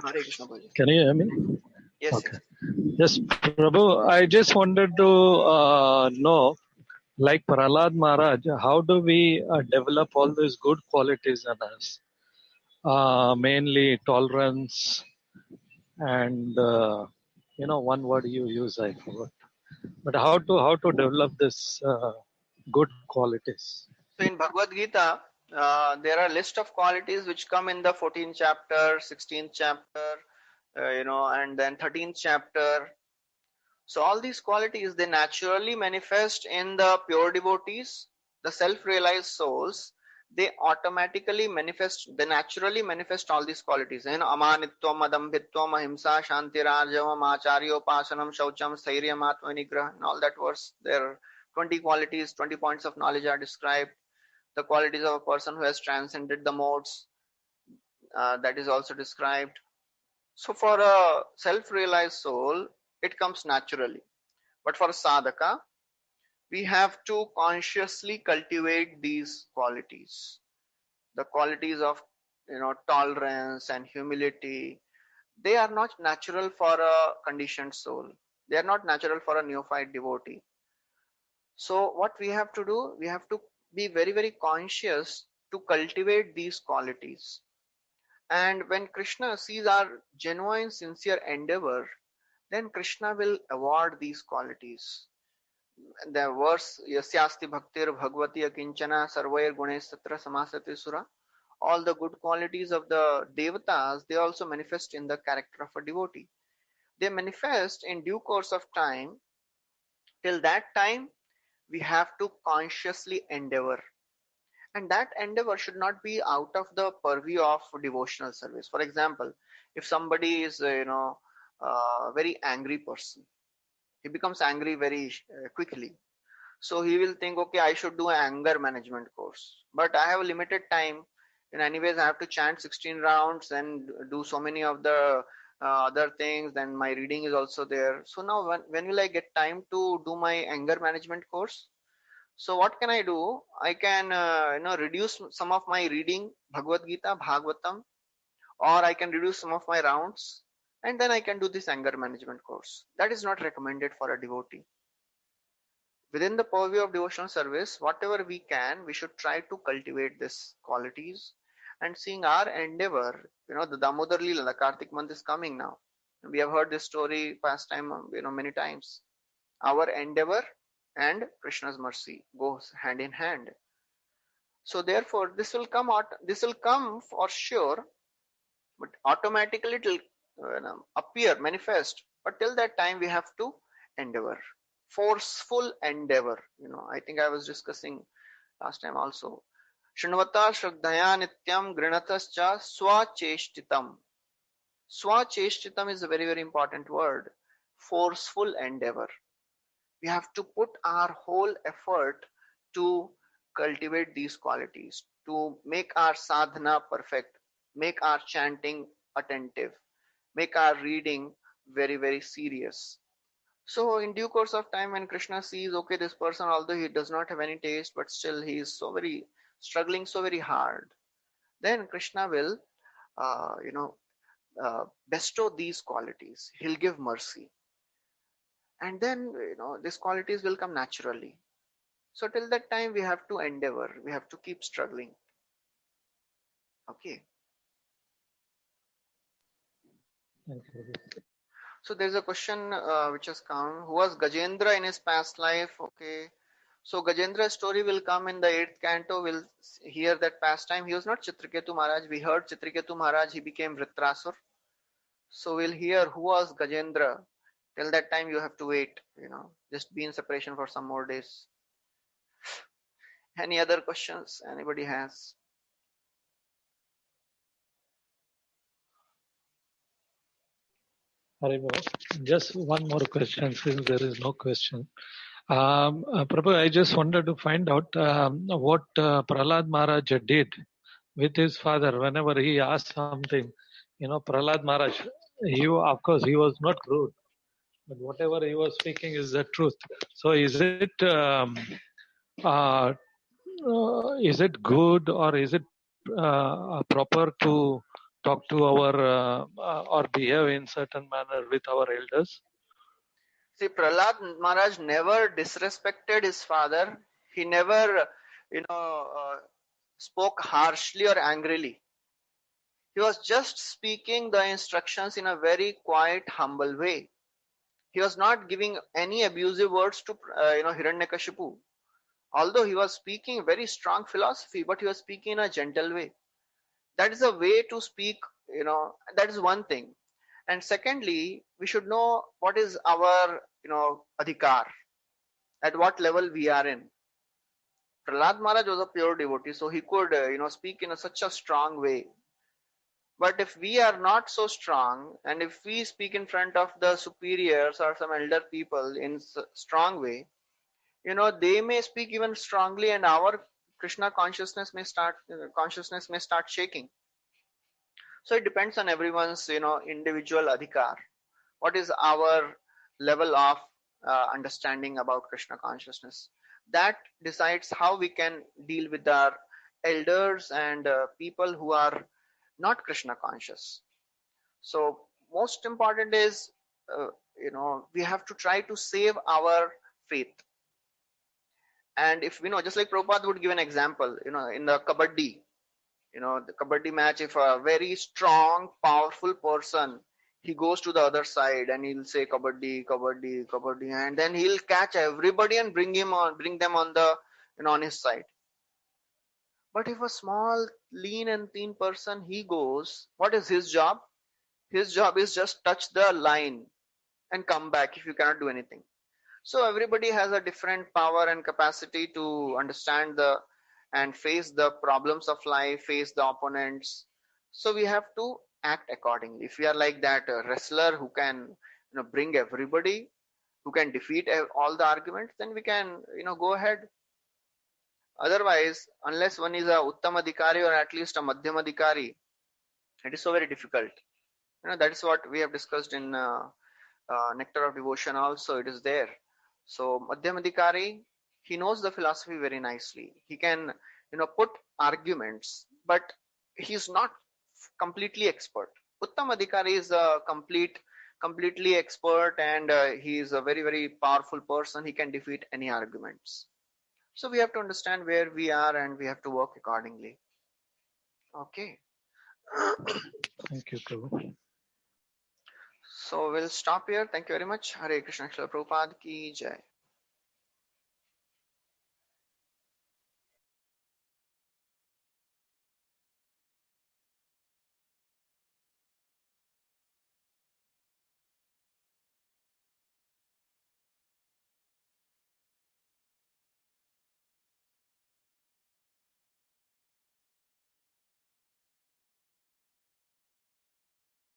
Hare Krishna, Prabhuji. Can you hear me? Yes, okay. Yes, Prabhu, I just wanted to know, like Prahlad Maharaj, how do we develop all these good qualities in us? Mainly tolerance and, one word you use, I forgot. But how to develop this good qualities? So in Bhagavad Gita, there are a list of qualities which come in the 14th chapter, 16th chapter, and then 13th chapter. So all these qualities, they naturally manifest in the pure devotees, the self-realized souls. They naturally manifest all these qualities. Amanitvam, adambhitvam, ahimsa, shantirajam, acharyopasanam, shaucham, stairyam, atmanigrah, and all that verse. There are 20 qualities, 20 points of knowledge are described. The qualities of a person who has transcended the modes, that is also described. So for a self-realized soul, it comes naturally. But for sadhaka, we have to consciously cultivate these qualities. The qualities of tolerance and humility, they are not natural for a conditioned soul. They are not natural for a neophyte devotee. So what we have to do, we have to be very, very conscious to cultivate these qualities. And when Krishna sees our genuine, sincere endeavor, then Krishna will award these qualities. The verse, Yasyasti Bhaktir Bhagavati Akinchana Sarvair Gunes Tatra Samasati Sura, all the good qualities of the devatas, they also manifest in the character of a devotee. They manifest in due course of time. Till that time, we have to consciously endeavor. And that endeavor should not be out of the purview of devotional service. For example, if somebody is, a very angry person, he becomes angry very quickly. So he will think, okay, I should do an anger management course, but I have a limited time. And anyways, I have to chant 16 rounds and do so many of the other things. Then my reading is also there. So now when will I get time to do my anger management course? So what can I do? I can reduce some of my reading, Bhagavad Gita, Bhagavatam, or I can reduce some of my rounds, and then I can do this anger management course. That is not recommended for a devotee. within the purview of devotional service, whatever we can, we should try to cultivate these qualities. And seeing our endeavor, the Damodar Leela, the Kartik month is coming now. We have heard this story past time, many times. Our endeavor and Krishna's mercy goes hand in hand. So therefore, this will come out. This will come for sure, but automatically it will appear, manifest. But till that time, we have to endeavor, forceful endeavor. I think I was discussing last time also. Shrunvata Shraddhaya Nityam Grinatascha Swacheshtitam. Swacheshtitam is a very, very important word. Forceful endeavor. We have to put our whole effort to cultivate these qualities, to make our sadhana perfect, make our chanting attentive, make our reading very, very serious. So in due course of time, when Krishna sees, okay, this person, although he does not have any taste, but still he is so very struggling so very hard, then Krishna will, bestow these qualities. He'll give mercy, and then these qualities will come naturally. So till that time, we have to endeavor. We have to keep struggling. Okay. Thank you. So there's a question which has come. Who was Gajendra in his past life? Okay. So Gajendra's story will come in the 8th canto. We'll hear that past time. He was not Chitraketu Maharaj. We heard Chitraketu Maharaj. He became Vritrasur. So we'll hear who was Gajendra. Till that time, you have to wait. Just be in separation for some more days. Any other questions anybody has? Just one more question, since there is no question. Prabhu, I just wanted to find out what Prahlad Maharaj did with his father whenever he asked something. Prahlad Maharaj, of course, he was not rude, but whatever he was speaking is the truth. So uh, is it good, or is it proper to talk to our or behave in certain manner with our elders? See, Prahlad Maharaj never disrespected his father. He never, spoke harshly or angrily. He was just speaking the instructions in a very quiet, humble way. He was not giving any abusive words to, Hiranyakashipu. Although he was speaking very strong philosophy, but he was speaking in a gentle way. That is a way to speak, that is one thing. And secondly, we should know what is our, adhikar, at what level we are in. Prahlad Maharaj was a pure devotee, so he could, speak in such a strong way. But if we are not so strong, and if we speak in front of the superiors or some elder people in strong way, they may speak even strongly, and our Krishna consciousness may start shaking. So it depends on everyone's, individual adhikar. What is our level of understanding about Krishna consciousness? That decides how we can deal with our elders and people who are not Krishna conscious. So most important is, we have to try to save our faith. And if just like Prabhupada would give an example, in the kabaddi, the kabaddi match, if a very strong, powerful person, he goes to the other side and he'll say kabaddi, kabaddi, kabaddi, and then he'll catch everybody and bring them on the, on his side. But if a small, lean and thin person, he goes, what is his job? His job is just touch the line and come back if you cannot do anything. So everybody has a different power and capacity to understand and face the problems of life, face the opponents. So we have to act accordingly. If we are like that wrestler who can bring everybody, who can defeat all the arguments, then we can go ahead. Otherwise, unless one is a Uttam Adhikari or at least a Madhyam Adhikari, it is so very difficult. That is what we have discussed in Nectar of Devotion also. It is there. So Madhyam Adhikari, he knows the philosophy very nicely. He can put arguments, but he's not completely expert. Uttam Adhikari is a complete completely expert, and he is a very, very powerful person. He can defeat any arguments. So we have to understand where we are and we have to work accordingly. Okay. Thank you, Prabhu. So we'll stop here. Thank you very much. Hare Krishna Srila Prabhupada ki jai.